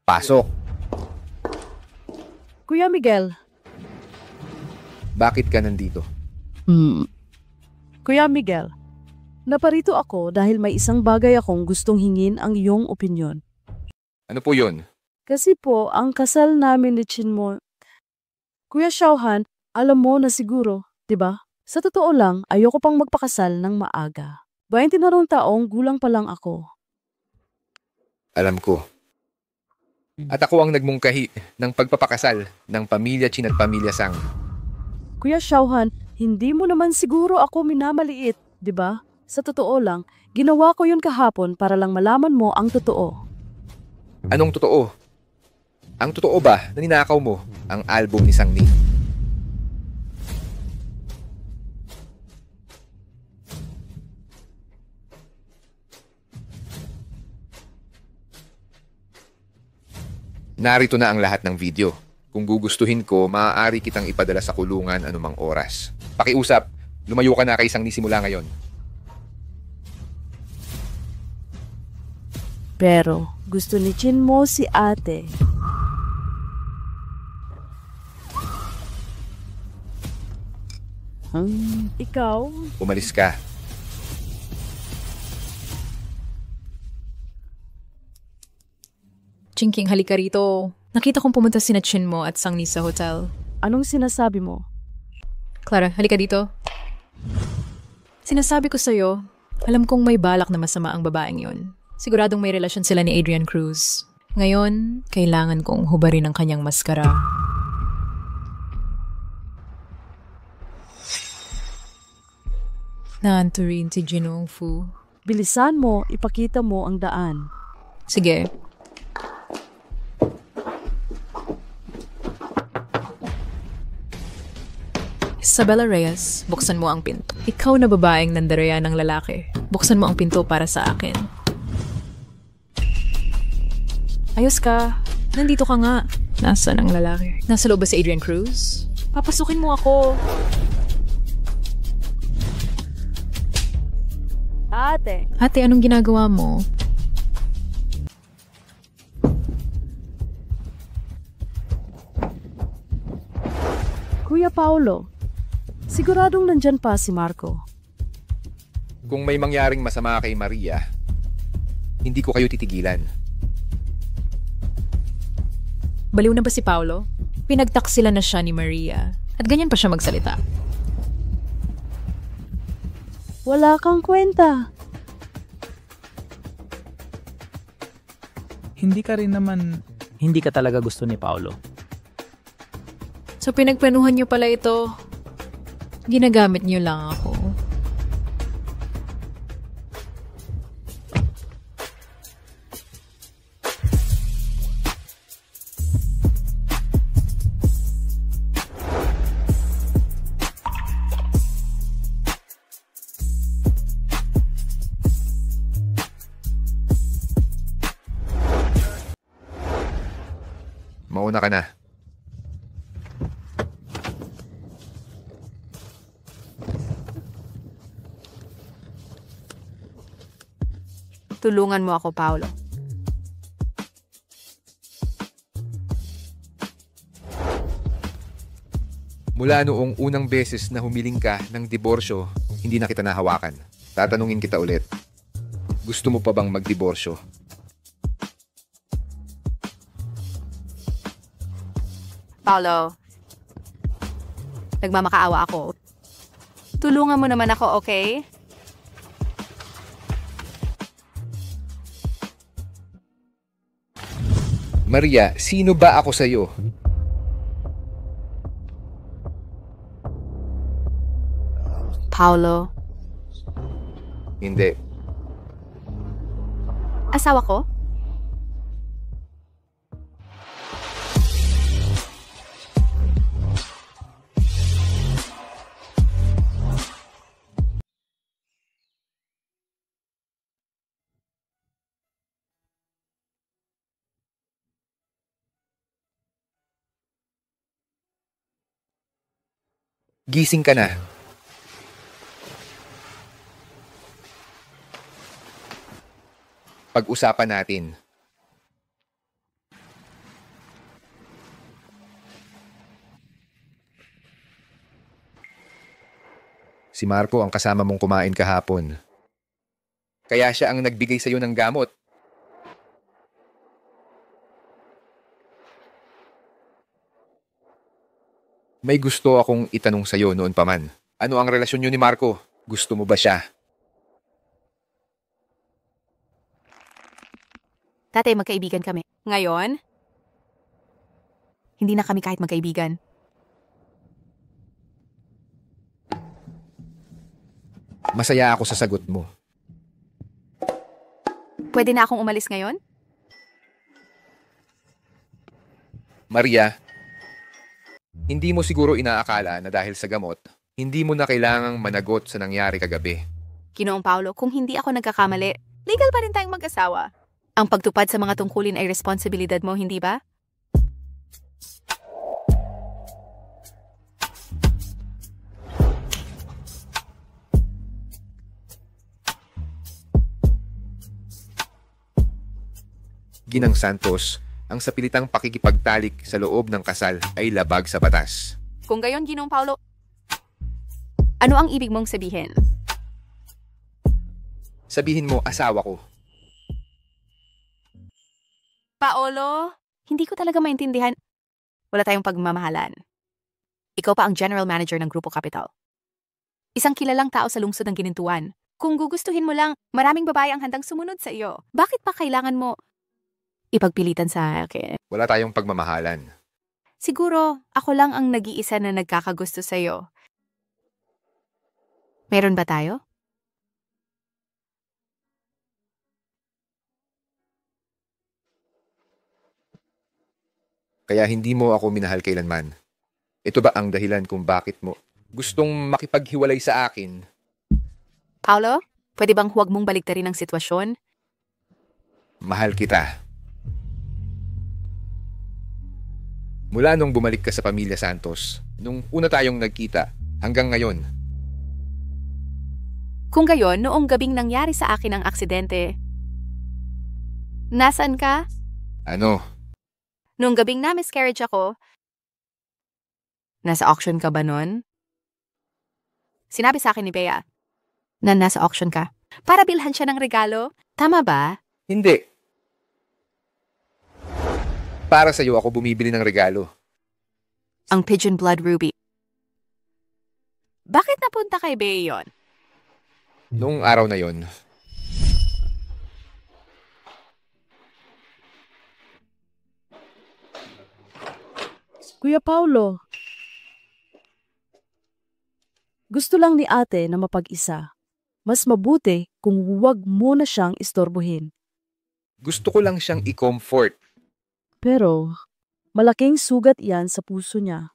Pasok. Kuya Miguel. Bakit ka nandito? Kuya Miguel, naparito ako dahil may isang bagay akong gustong hingin ang iyong opinyon. Ano po yun? Kasi po, ang kasal namin ni Chinmo. Kuya Xiaohan, alam mo na siguro, di ba? Sa totoo lang, ayoko pang magpakasal ng maaga. 22 taong gulang pa lang ako. Alam ko. At ako ang nagmungkahi ng pagpapakasal ng pamilya Chin at pamilya Sang. Kuya Xiaohan, hindi mo naman siguro ako minamaliit, di ba? Sa totoo lang, ginawa ko yun kahapon para lang malaman mo ang totoo. Anong totoo? Ang totoo ba na ninakaw mo ang album ni Sang Ni? Narito na ang lahat ng video. Kung gugustuhin ko, maaari kitang ipadala sa kulungan anumang oras. Pakiusap, lumayo ka na kay Sang Ni simula ngayon. Pero gusto ni Chinmo si ate. Ikaw? Umalis ka. Chingking, halika rito. Nakita kong pumunta sina Chinmo at Sang Ni sa hotel. Anong sinasabi mo? Clara, halika dito. Sinasabi ko sa'yo, alam kong may balak na masama ang babaeng yon. Siguradong may relasyon sila ni Adrian Cruz. Ngayon, kailangan kong hubarin ang kanyang maskara. Naanto rin si Jinong Fu. Bilisan mo, ipakita mo ang daan. Sige. Isabella Reyes, buksan mo ang pinto. Ikaw na babaeng nandaraya ng lalaki. Buksan mo ang pinto para sa akin. Ayos ka. Nandito ka nga. Nasaan ang lalaki? Nasa loob ba si Adrian Cruz? Papasukin mo ako. Ate. Ate, anong ginagawa mo? Kuya Paulo, siguradong nandyan pa si Marco. Kung may mangyaring masama kay Maria, hindi ko kayo titigilan. Baliw na ba si Paulo? Pinagtaksilan na siya ni Maria. At ganyan pa siya magsalita. Wala kang kwenta. Hindi ka talaga gusto ni Paolo. So pinagplanuhan niyo pala ito. Ginagamit niyo lang ako. Mauna ka na. Tulungan mo ako, Paolo. Mula noong unang beses na humiling ka ng diborsyo, hindi na kita nahawakan. Tatanungin kita ulit. Gusto mo pa bang magdiborsyo? Paolo, nagmamakaawa ako. Tulungan mo naman ako, okay? Maria, sino ba ako sa'yo? Paolo, Hindi. asawa ko? Gising ka na. Pag-usapan natin. Si Marco ang kasama mong kumain kahapon. Kaya siya ang nagbigay sa'yo ng gamot. May gusto akong itanong sa'yo noon pa man. Ano ang relasyon niyo ni Marco? Gusto mo ba siya? Dati magkaibigan kami. Ngayon, hindi na kami kahit magkaibigan. Masaya ako sa sagot mo. Pwede na akong umalis ngayon? Maria, hindi mo siguro inaakala na dahil sa gamot, hindi mo na kailangang managot sa nangyari kagabi. Ginoong Paolo, kung hindi ako nagkakamali, legal pa rin tayong mag-asawa. Ang pagtupad sa mga tungkulin ay responsibilidad mo, hindi ba? Ginang Santos, ang sapilitang pakikipagtalik sa loob ng kasal ay labag sa batas. Kung gayon, Ginoong Paolo, ano ang ibig mong sabihin? Sabihin mo, asawa ko. Paolo, hindi ko talaga maintindihan. Wala tayong pagmamahalan. Ikaw pa ang general manager ng Grupo Capital. Isang kilalang tao sa lungsod ng Ginintuan. Kung gugustuhin mo lang, maraming babae ang handang sumunod sa iyo. Bakit pa kailangan mo ipagpilitan sa akin? Wala tayong pagmamahalan. Siguro, ako lang ang nag-iisa na nagkakagusto sa iyo. Meron ba tayo? Kaya hindi mo ako minahal kailanman. Ito ba ang dahilan kung bakit mo gustong makipaghiwalay sa akin? Paolo, pwede bang huwag mong baligtarin ang sitwasyon? Mahal kita. Mula nung bumalik ka sa pamilya Santos, nung una tayong nagkita, hanggang ngayon. Kung gayon, noong gabing nangyari sa akin ang aksidente, nasaan ka? Ano? Noong gabing na-miscarriage ako, nasa auction ka ba nun? Sinabi sa akin ni Bea na nasa auction ka para bilhan siya ng regalo. Tama ba? Hindi. Para sa'yo ako bumibili ng regalo. Ang Pigeon Blood Ruby. Bakit napunta kay Bea yon? Noong araw na yon, Kuya Paulo, gusto lang ni ate na mapag-isa. Mas mabuti kung huwag mo na siyang istorbohin. gusto ko lang siyang i-comfort. Pero, malaking sugat yan sa puso niya.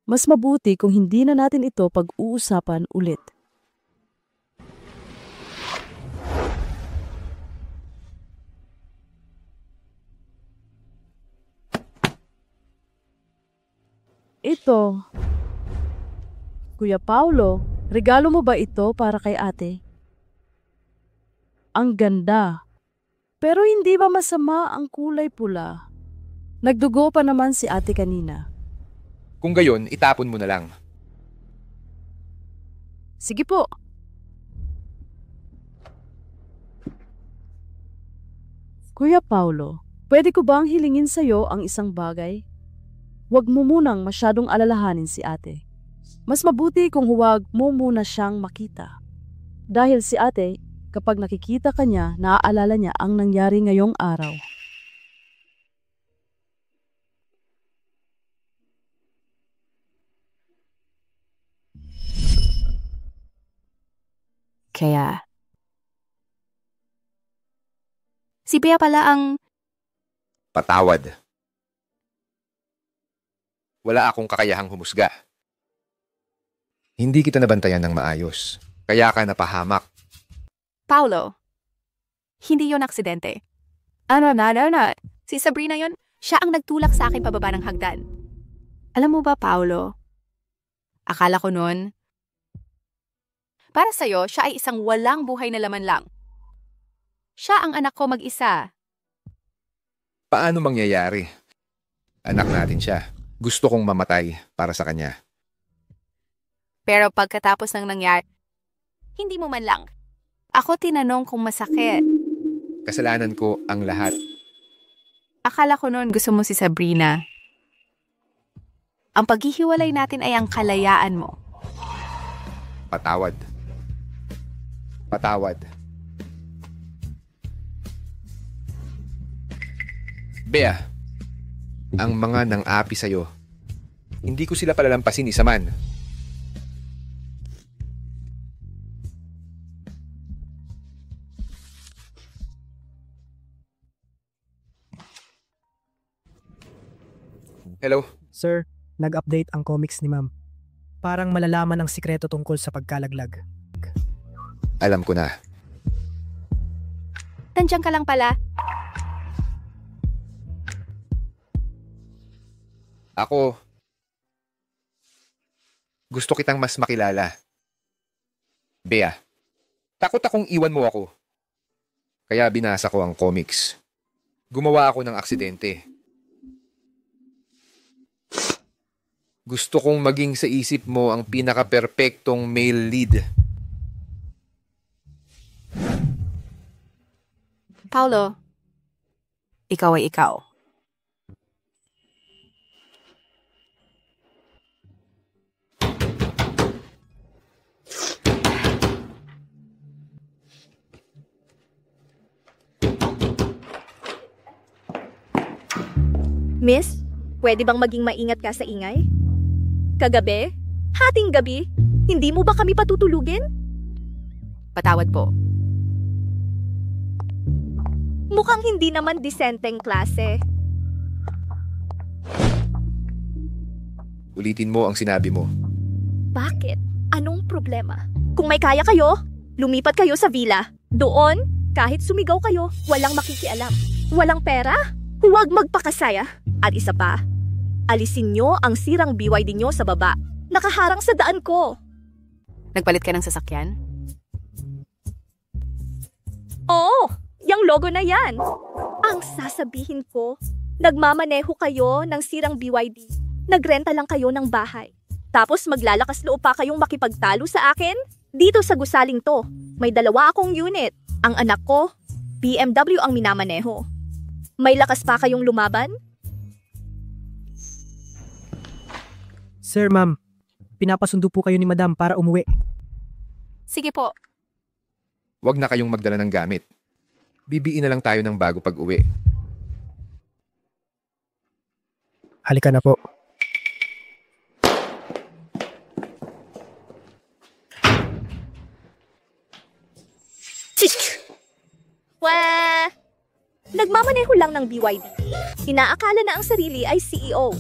Mas mabuti kung hindi na natin ito pag-uusapan ulit. Ito. Kuya Paulo, regalo mo ba ito para kay ate? Ang ganda. Pero hindi ba masama ang kulay pula? Nagdugo pa naman si ate kanina. Kung gayon, itapon mo na lang. Sige po. Kuya Paulo, pwede ko bang hilingin sa'yo ang isang bagay? Huwag mo munang masyadong alalahanin si ate. Mas mabuti kung huwag mo muna siyang makita. Dahil si ate, kapag nakikita ka niya, naaalala niya ang nangyari ngayong araw. Kaya, si Bea pala ang... Patawad. Wala akong kakayahang humusga. Hindi kita nabantayan ng maayos. Kaya ka napahamak. Paulo, hindi yon aksidente. Ano. Si Sabrina yon, siya ang nagtulak sa akin pababa ng hagdan. Alam mo ba, Paulo? Akala ko noon, para sa'yo, siya ay isang walang buhay na laman lang. Siya ang anak ko mag-isa. Paano mangyayari? Anak natin siya. Gusto kong mamatay para sa kanya. Pero pagkatapos ng nangyari, hindi mo man lang. Ako tinanong kung masakit. Kasalanan ko ang lahat. Akala ko noon gusto mo si Sabrina. Ang paghihiwalay natin ay ang kalayaan mo. Patawad. Patawad. Bea, ang mga nang-api sa'yo, hindi ko sila palalampasin isa man. Hello? Sir, nag-update ang comics ni ma'am. Parang malalaman ang sikreto tungkol sa pagkalaglag. Alam ko na. Nandiyan ka lang pala. Ako, gusto kitang mas makilala. Bea, takot akong iwan mo ako. Kaya binasa ko ang comics. Gumawa ako ng aksidente. Gusto kong maging sa isip mo ang pinaka-perpektong male lead. Paulo, ikaw ay ikaw. Miss, pwede bang maging maingat ka sa ingay? Kagabi? Hating gabi? Hindi mo ba kami patutulugin? Patawad po. Mukhang hindi naman disenteng klase. Ulitin mo ang sinabi mo. Bakit? Anong problema? Kung may kaya kayo, lumipat kayo sa villa. Doon, kahit sumigaw kayo, walang makikialam. Walang pera, huwag magpakasaya. At isa pa, alisin nyo ang sirang BYD nyo sa baba. Nakaharang sa daan ko. Nagpalit ka ng sasakyan? Oo, yung logo na yan. Ang sasabihin ko, nagmamaneho kayo ng sirang BYD. Nagrenta lang kayo ng bahay. Tapos maglalakas loob pa kayong makipagtalo sa akin? Dito sa gusaling to, may 2 akong unit. Ang anak ko, BMW ang minamaneho. May lakas pa kayong lumaban? Sir, ma'am, pinapasundo po kayo ni madam para umuwi. Sige po. Huwag na kayong magdala ng gamit. Bibiin na lang tayo ng bago pag-uwi. Halika na po. Wah! Nagmamaneho lang ng BYD. Inaakala na ang sarili ay CEO.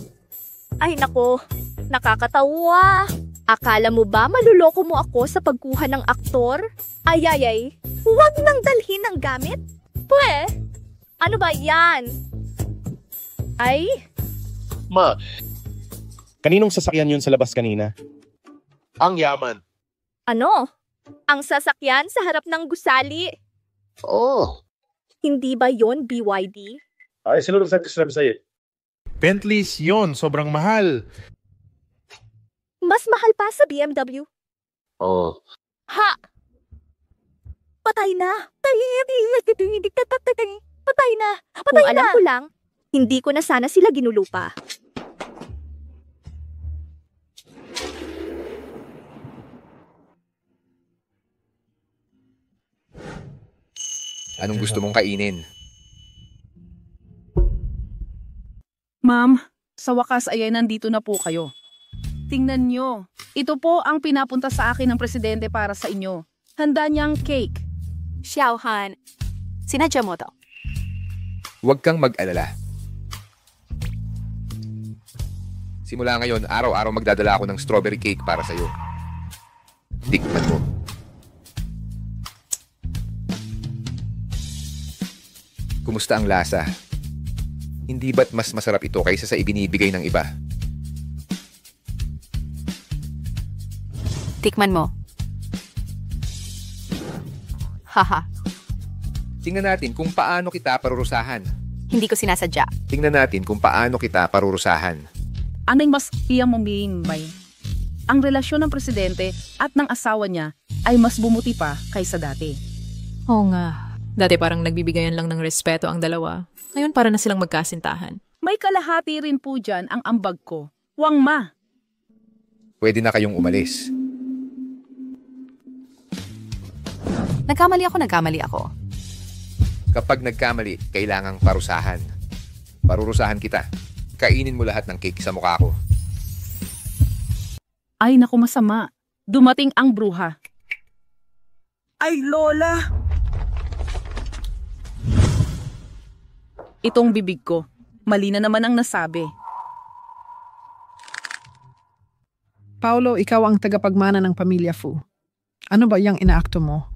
Ay nako, nakakatawa. Akala mo ba maluloko mo ako sa pagkuha ng aktor? Ayayay, huwag nang dalhin ang gamit. Pwe, ano ba yan? Ay, Ma, kaninong sasakyan yun sa labas kanina? Ang yaman. ano? Ang sasakyan sa harap ng gusali. Oh. Hindi ba yon BYD? Ay, sino nagsasabi sa'yo? Bentleys yon, sobrang mahal. Mas mahal pa sa BMW. Oh. Ha! Patay na! Patay na! Kung alam ko lang, hindi ko na sana sila ginulupa. Anong gusto mong kainin? Ma'am, sa wakas ay nandito na po kayo. Tingnan nyo, ito po ang pinapunta sa akin ng presidente para sa inyo. Handa niyang cake. Xiaohan, sinadya mo to. Huwag kang mag-alala. Simula ngayon, araw-araw magdadala ako ng strawberry cake para sa'yo. Tikman mo. Kumusta ang lasa? Hindi ba't mas masarap ito kaysa sa ibinibigay ng iba? Tikman mo. Haha. Tingnan natin kung paano kita parurusahan. Hindi ko sinasadya. Tingnan natin kung paano kita parurusahan. Anong mas iyang may? Ang relasyon ng presidente at ng asawa niya ay mas bumuti pa kaysa dati. Oo nga. Dati parang nagbibigayan lang ng respeto ang dalawa. Ngayon para na silang magkasintahan. May kalahati rin po dyan ang ambag ko. Wangma. Pwede na kayong umalis. Nagkamali ako. Kapag nagkamali, kailangang parusahan. Parurusahan kita. Kainin mo lahat ng cake sa mukha ko. Ay naku, masama. Dumating ang bruha. Ay, Lola! Itong bibig ko. Mali na naman ang nasabi. Paulo, ikaw ang tagapagmana ng pamilya Fu. Ano ba yung inaakto mo?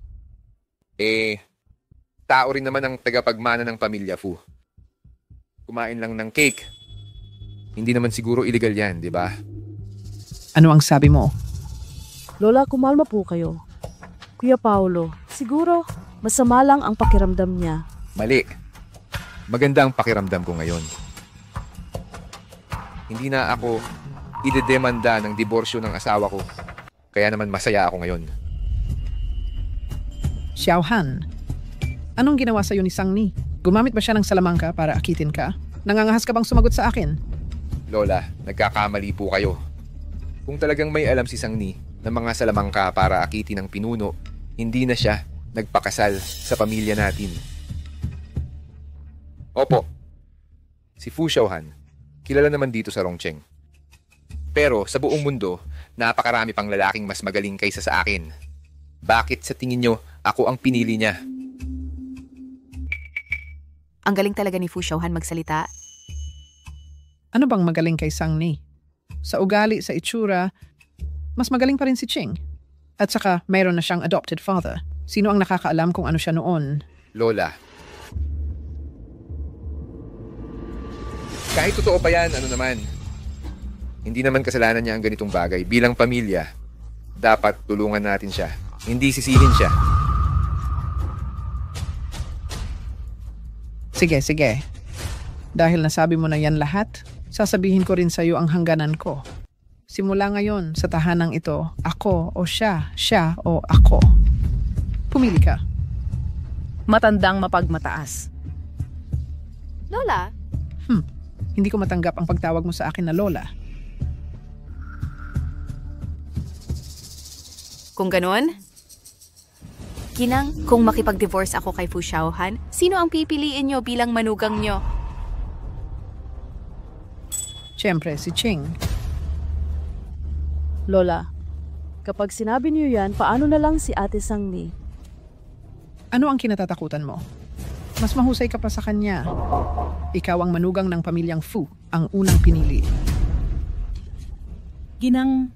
Tao rin naman ang tagapagmana ng pamilya Fu. Kumain lang ng cake. Hindi naman siguro illegal yan, di ba? Ano ang sabi mo? Lola, kumalma po kayo. Kuya Paulo, siguro masama lang ang pakiramdam niya. Mali. Maganda ang pakiramdam ko ngayon. Hindi na ako idedemanda ng diborsyo ng asawa ko. Kaya naman masaya ako ngayon. Xiaohan, anong ginawa sa'yo ni Sang-ni? Gumamit ba siya ng salamangka para akitin ka? Nangangahas ka bang sumagot sa akin? Lola, nagkakamali po kayo. Kung talagang may alam si Sang-ni ng mga salamangka para akitin ng pinuno, hindi na siya nagpakasal sa pamilya natin. Opo, si Fu Xiaohan, kilala naman dito sa Rongcheng. Pero sa buong mundo, napakarami pang lalaking mas magaling kaysa sa akin. Bakit sa tingin nyo, ako ang pinili niya? Ang galing talaga ni Fu Xiaohan magsalita. Ano bang magaling kay Sang-ni? Sa ugali, sa itsura, mas magaling pa rin si Ching. At saka, mayroon na siyang adopted father. Sino ang nakakaalam kung ano siya noon? Lola. Kahit totoo pa yan, ano naman? Hindi naman kasalanan niya ang ganitong bagay. Bilang pamilya, dapat tulungan natin siya. Hindi sisihin siya. Sige. Dahil nasabi mo na yan lahat, sasabihin ko rin sa'yo ang hangganan ko. Simula ngayon, sa tahanang ito, ako o siya o ako. Pumili ka. Matandang mapagmataas. Lola? Hindi ko matanggap ang pagtawag mo sa akin na Lola. Kung ganun, Ginang, kung makipag-divorce ako kay Fu Xiaohan, sino ang pipiliin nyo bilang manugang nyo? Siyempre, si Ching. Lola, kapag sinabi niyo yan, paano na lang si Ate Sangni? Ano ang kinatatakutan mo? Mas mahusay ka pa sa kanya. Ikaw ang manugang ng pamilyang Fu, ang unang pinili. Ginang,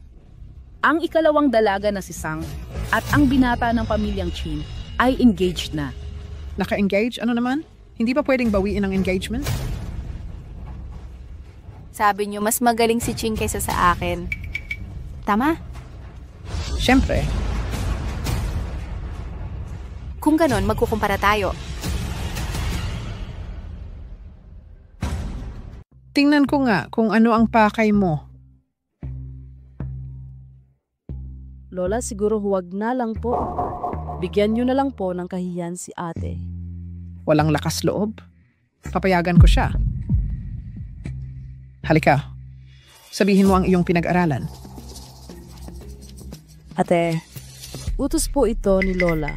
ang ikalawang dalaga na si Sang at ang binata ng pamilyang Chin ay engaged na. Naka-engage? Ano naman? Hindi pa pwedeng bawiin ang engagement? Sabi nyo, mas magaling si Ching kaysa sa akin. Tama? Siyempre. Kung ganon, magkukumpara tayo. Tingnan ko nga kung ano ang pakay mo. Lola, siguro huwag na lang po. Bigyan niyo na lang po ng kahiyan si ate. Walang lakas loob. Papayagan ko siya. Halika. Sabihin mo ang iyong pinag-aralan. Ate, utos po ito ni Lola.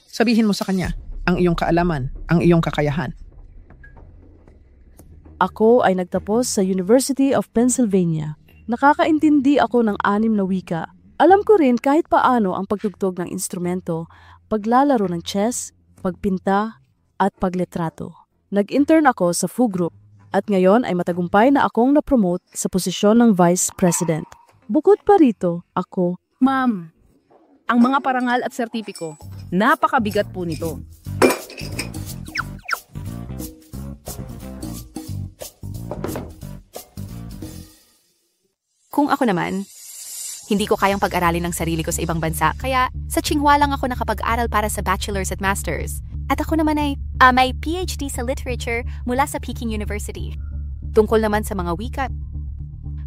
Sabihin mo sa kanya ang iyong kaalaman, ang iyong kakayahan. Ako ay nagtapos sa University of Pennsylvania. Nakakaintindi ako ng 6 na wika. Alam ko rin kahit paano ang pagtugtog ng instrumento, paglalaro ng chess, pagpinta, at pagletrato. Nag-intern ako sa Fu Group at ngayon ay matagumpay na akong na-promote sa posisyon ng Vice President. Bukod pa rito, ako... Ma'am, ang mga parangal at sertipiko, napakabigat po nito. Kung ako naman, hindi ko kayang pag-aralin ng sarili ko sa ibang bansa, kaya sa Tsinghua lang ako nakapag-aral para sa bachelor's at master's. At ako naman ay may PhD sa literature mula sa Peking University. Tungkol naman sa mga wika.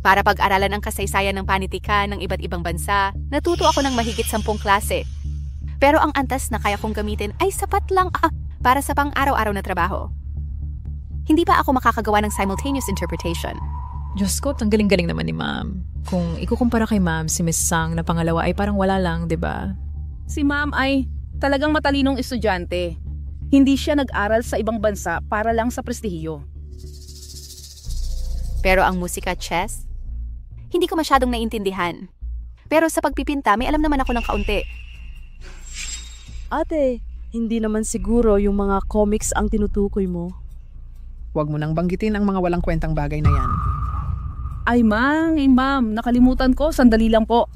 Para pag-aralan ang kasaysayan ng panitikan ng iba't ibang bansa, natuto ako ng mahigit 10 klase. Pero ang antas na kaya kong gamitin ay sapat lang para sa pang-araw-araw na trabaho. Hindi pa ako makakagawa ng simultaneous interpretation. Diyos ko, ang galing-galing naman ni Ma'am. Kung ikukumpara kay Ma'am, si Miss Sang na pangalawa ay parang wala lang, 'di ba? Si Ma'am ay talagang matalinong estudyante. Hindi siya nag-aral sa ibang bansa para lang sa prestihiyo. Pero ang musika at chess, hindi ko masyadong naintindihan. Pero sa pagpipinta, may alam naman ako ng kaunti. Ate, hindi naman siguro yung mga comics ang tinutukoy mo. Huwag mo nang banggitin ang mga walang kwentang bagay na yan. Ay, ma'am, nakalimutan ko. Sandali lang po.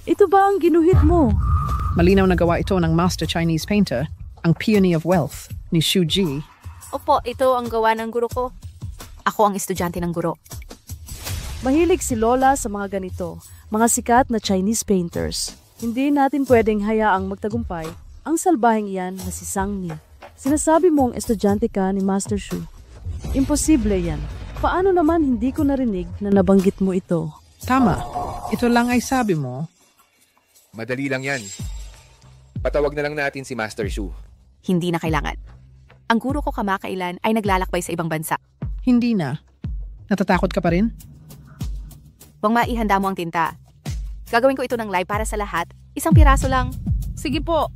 Ito ba ang ginuhit mo? Malinaw na gawa ito ng master Chinese painter, ang Peony of Wealth, ni Xu Ji. Opo, ito ang gawa ng guro ko. Ako ang estudyante ng guro. Mahilig si Lola sa mga ganito, mga sikat na Chinese painters. Hindi natin pwedeng hayaang magtagumpay ang salbaheng iyan na si Sang Ni. Sinasabi mong estudyante ka ni Master Xu. Imposible yan. Paano naman hindi ko narinig na nabanggit mo ito? Tama. Ito lang ay sabi mo. Madali lang yan. Patawag na lang natin si Master Xu. Hindi na kailangan. Ang guro ko kamakailan ay naglalakbay sa ibang bansa. Hindi na. Natatakot ka pa rin? Huwag maihanda mo ang tinta. Gagawin ko ito ng live para sa lahat. 1 piraso lang. Sige po.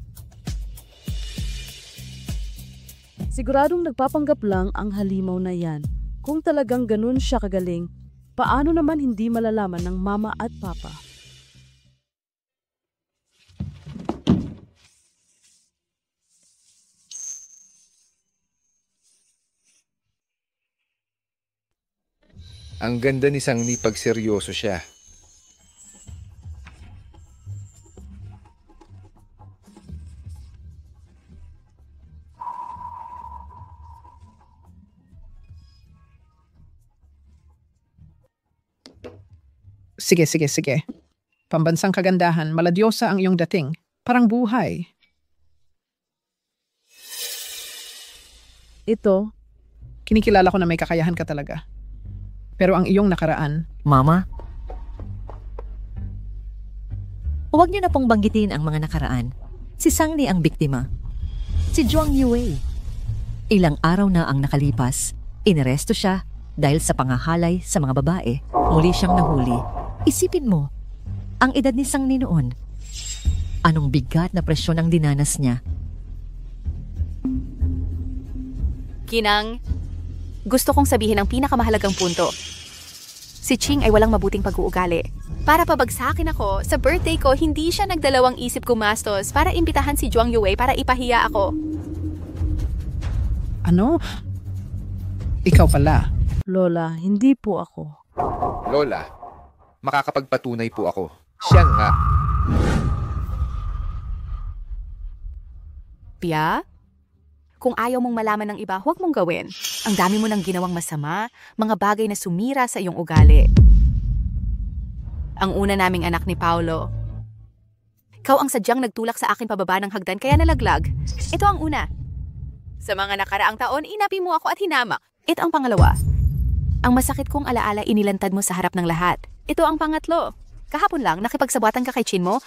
Siguradong nagpapanggap lang ang halimaw na yan. Kung talagang ganun siya kagaling, paano naman hindi malalaman ng mama at papa? Ang ganda ni Sang Ni pag seryoso siya. Sige. Pambansang kagandahan, maladyosa ang iyong dating. Parang buhay. Ito, kinikilala ko na may kakayahan ka talaga. Pero ang iyong nakaraan... Mama? Huwag niyo na pong banggitin ang mga nakaraan. Si Sang Ni ang biktima. Si Zhuang Yue. Ilang araw na ang nakalipas, iniresto siya dahil sa pangahalay sa mga babae. Muli siyang nahuli. Isipin mo, ang edad ni Sang Ni noon. Anong bigat na presyon ang dinanas niya? Ginang, gusto kong sabihin ang pinakamahalagang punto. Si Ching ay walang mabuting pag-uugali. Para pabagsakin ako, sa birthday ko, hindi siya nagdalawang isip gumastos para imbitahan si Zhuang Yue para ipahiya ako. Ano? Ikaw pala. Lola, hindi po ako. Lola, makakapagpatunay po ako. Siya nga. Pia? Kung ayaw mong malaman ng iba, huwag mong gawin. Ang dami mo nang ginawang masama, mga bagay na sumira sa iyong ugali. Ang una naming anak ni Paolo. Ikaw ang sadyang nagtulak sa akin pababa ng hagdan kaya nalaglag. Ito ang una. Sa mga nakaraang taon, inapi mo ako at hinamak. Ito ang pangalawa. Ang masakit kong alaala inilantad mo sa harap ng lahat. Ito ang pangatlo. Kahapon lang, nakipagsabatan ka kay Chin mo.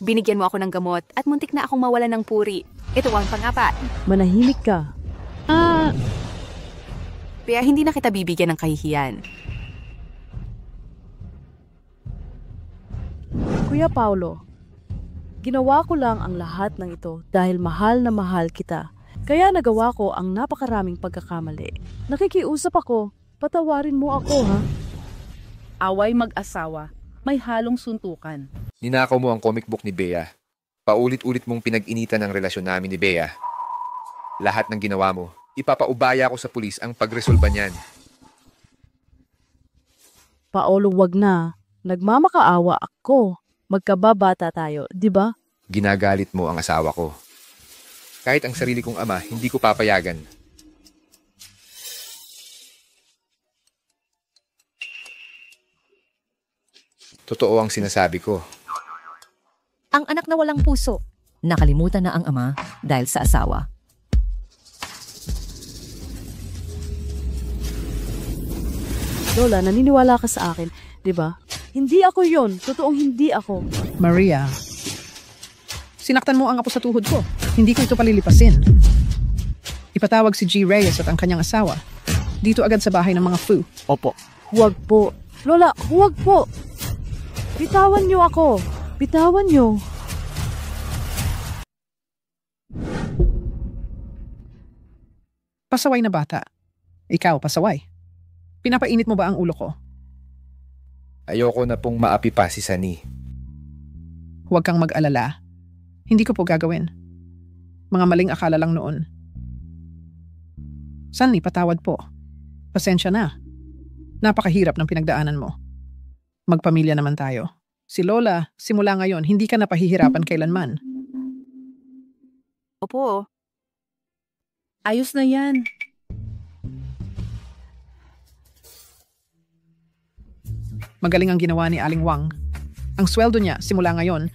Binigyan mo ako ng gamot at muntik na akong mawala ng puri. Ito ang pangapat. Manahimik ka. Kaya hindi na kita bibigyan ng kahihiyan. Kuya Paulo, ginawa ko lang ang lahat ng ito dahil mahal na mahal kita. Kaya nagawa ko ang napakaraming pagkakamali. Nakikiusap ako, patawarin mo ako ha. Away mag-asawa, may halong suntukan. Ninakaw mo ang comic book ni Bea. Paulit-ulit mong pinag-initan ang relasyon namin ni Bea. Lahat ng ginawa mo, ipapaubaya ko sa pulis ang pagresolba niyan. Paolo, wag na. Nagmamakaawa ako. Magkababata tayo, di ba? Ginagalit mo ang asawa ko. Kahit ang sarili kong ama, hindi ko papayagan. Totoo ang sinasabi ko. Ang anak na walang puso. Nakalimutan na ang ama dahil sa asawa. Lola, naniniwala ka sa akin, di ba? Hindi ako yon. Totoong hindi ako. Maria, sinaktan mo ang apo sa tuhod ko. Hindi ko ito palilipasin. Ipatawag si G. Reyes at ang kanyang asawa. Dito agad sa bahay ng mga Fu. Opo. Huwag po. Lola, huwag po. Bitawan niyo ako. Bitawan niyo. Pasaway na bata. Ikaw, pasaway. Pinapainit mo ba ang ulo ko? Ayoko na pong maapi pa si Sunny. Huwag kang mag-alala. Hindi ko po gagawin. Mga maling akala lang noon. Sunny, patawad po. Pasensya na. Napakahirap ng pinagdaanan mo. Magpamilya naman tayo. Si Lola, simula ngayon, hindi ka napahihirapan kailanman. Opo. Ayos na yan. Magaling ang ginawa ni Aling Wang. Ang sweldo niya, simula ngayon,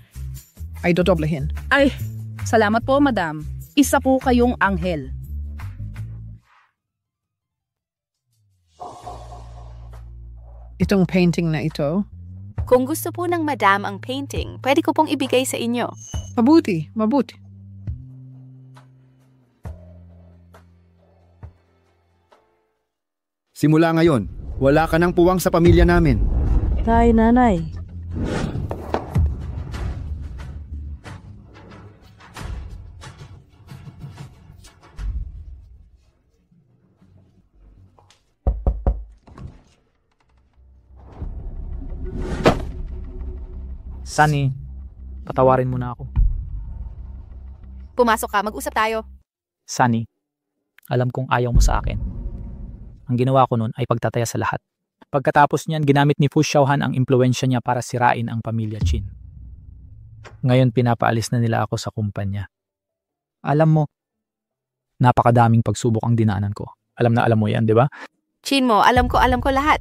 ay dodoblehin. Ay, salamat po, madam. Isa po kayong anghel. Itong painting na ito? Kung gusto po ng madam ang painting, pwede ko pong ibigay sa inyo. Mabuti, mabuti. Simula ngayon, wala ka nang puwang sa pamilya namin. Tay, nanay. Sunny, patawarin mo na ako. Pumasok ka, mag-usap tayo. Sunny, alam kong ayaw mo sa akin. Ang ginawa ko noon ay pagtataya sa lahat. Pagkatapos niyan, ginamit ni Fu Xiaohan ang impluensya niya para sirain ang pamilya Qin. Ngayon, pinapaalis na nila ako sa kumpanya. Alam mo, napakadaming pagsubok ang dinaanan ko. Alam na alam mo yan, di ba? Qin mo, alam ko lahat.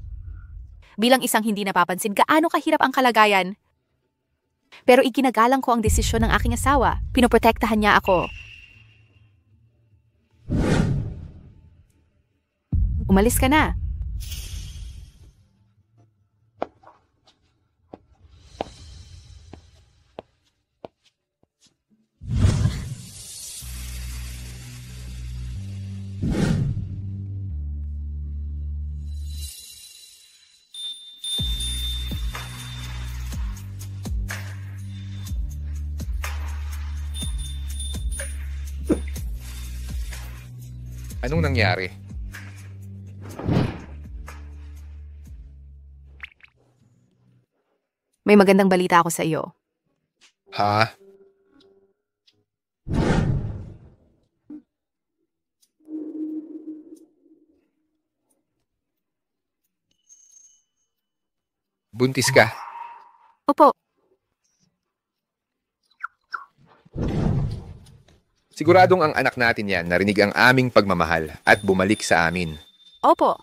Bilang isang hindi napapansin, gaano kahirap ang kalagayan. Pero iginagalang ko ang desisyon ng aking asawa. Pinoprotektahan niya ako. Umalis ka na. Anong nangyari? May magandang balita ako sa iyo. Ha? Buntis ka? Opo. Siguradong ang anak natin yan narinig ang aming pagmamahal at bumalik sa amin. Opo.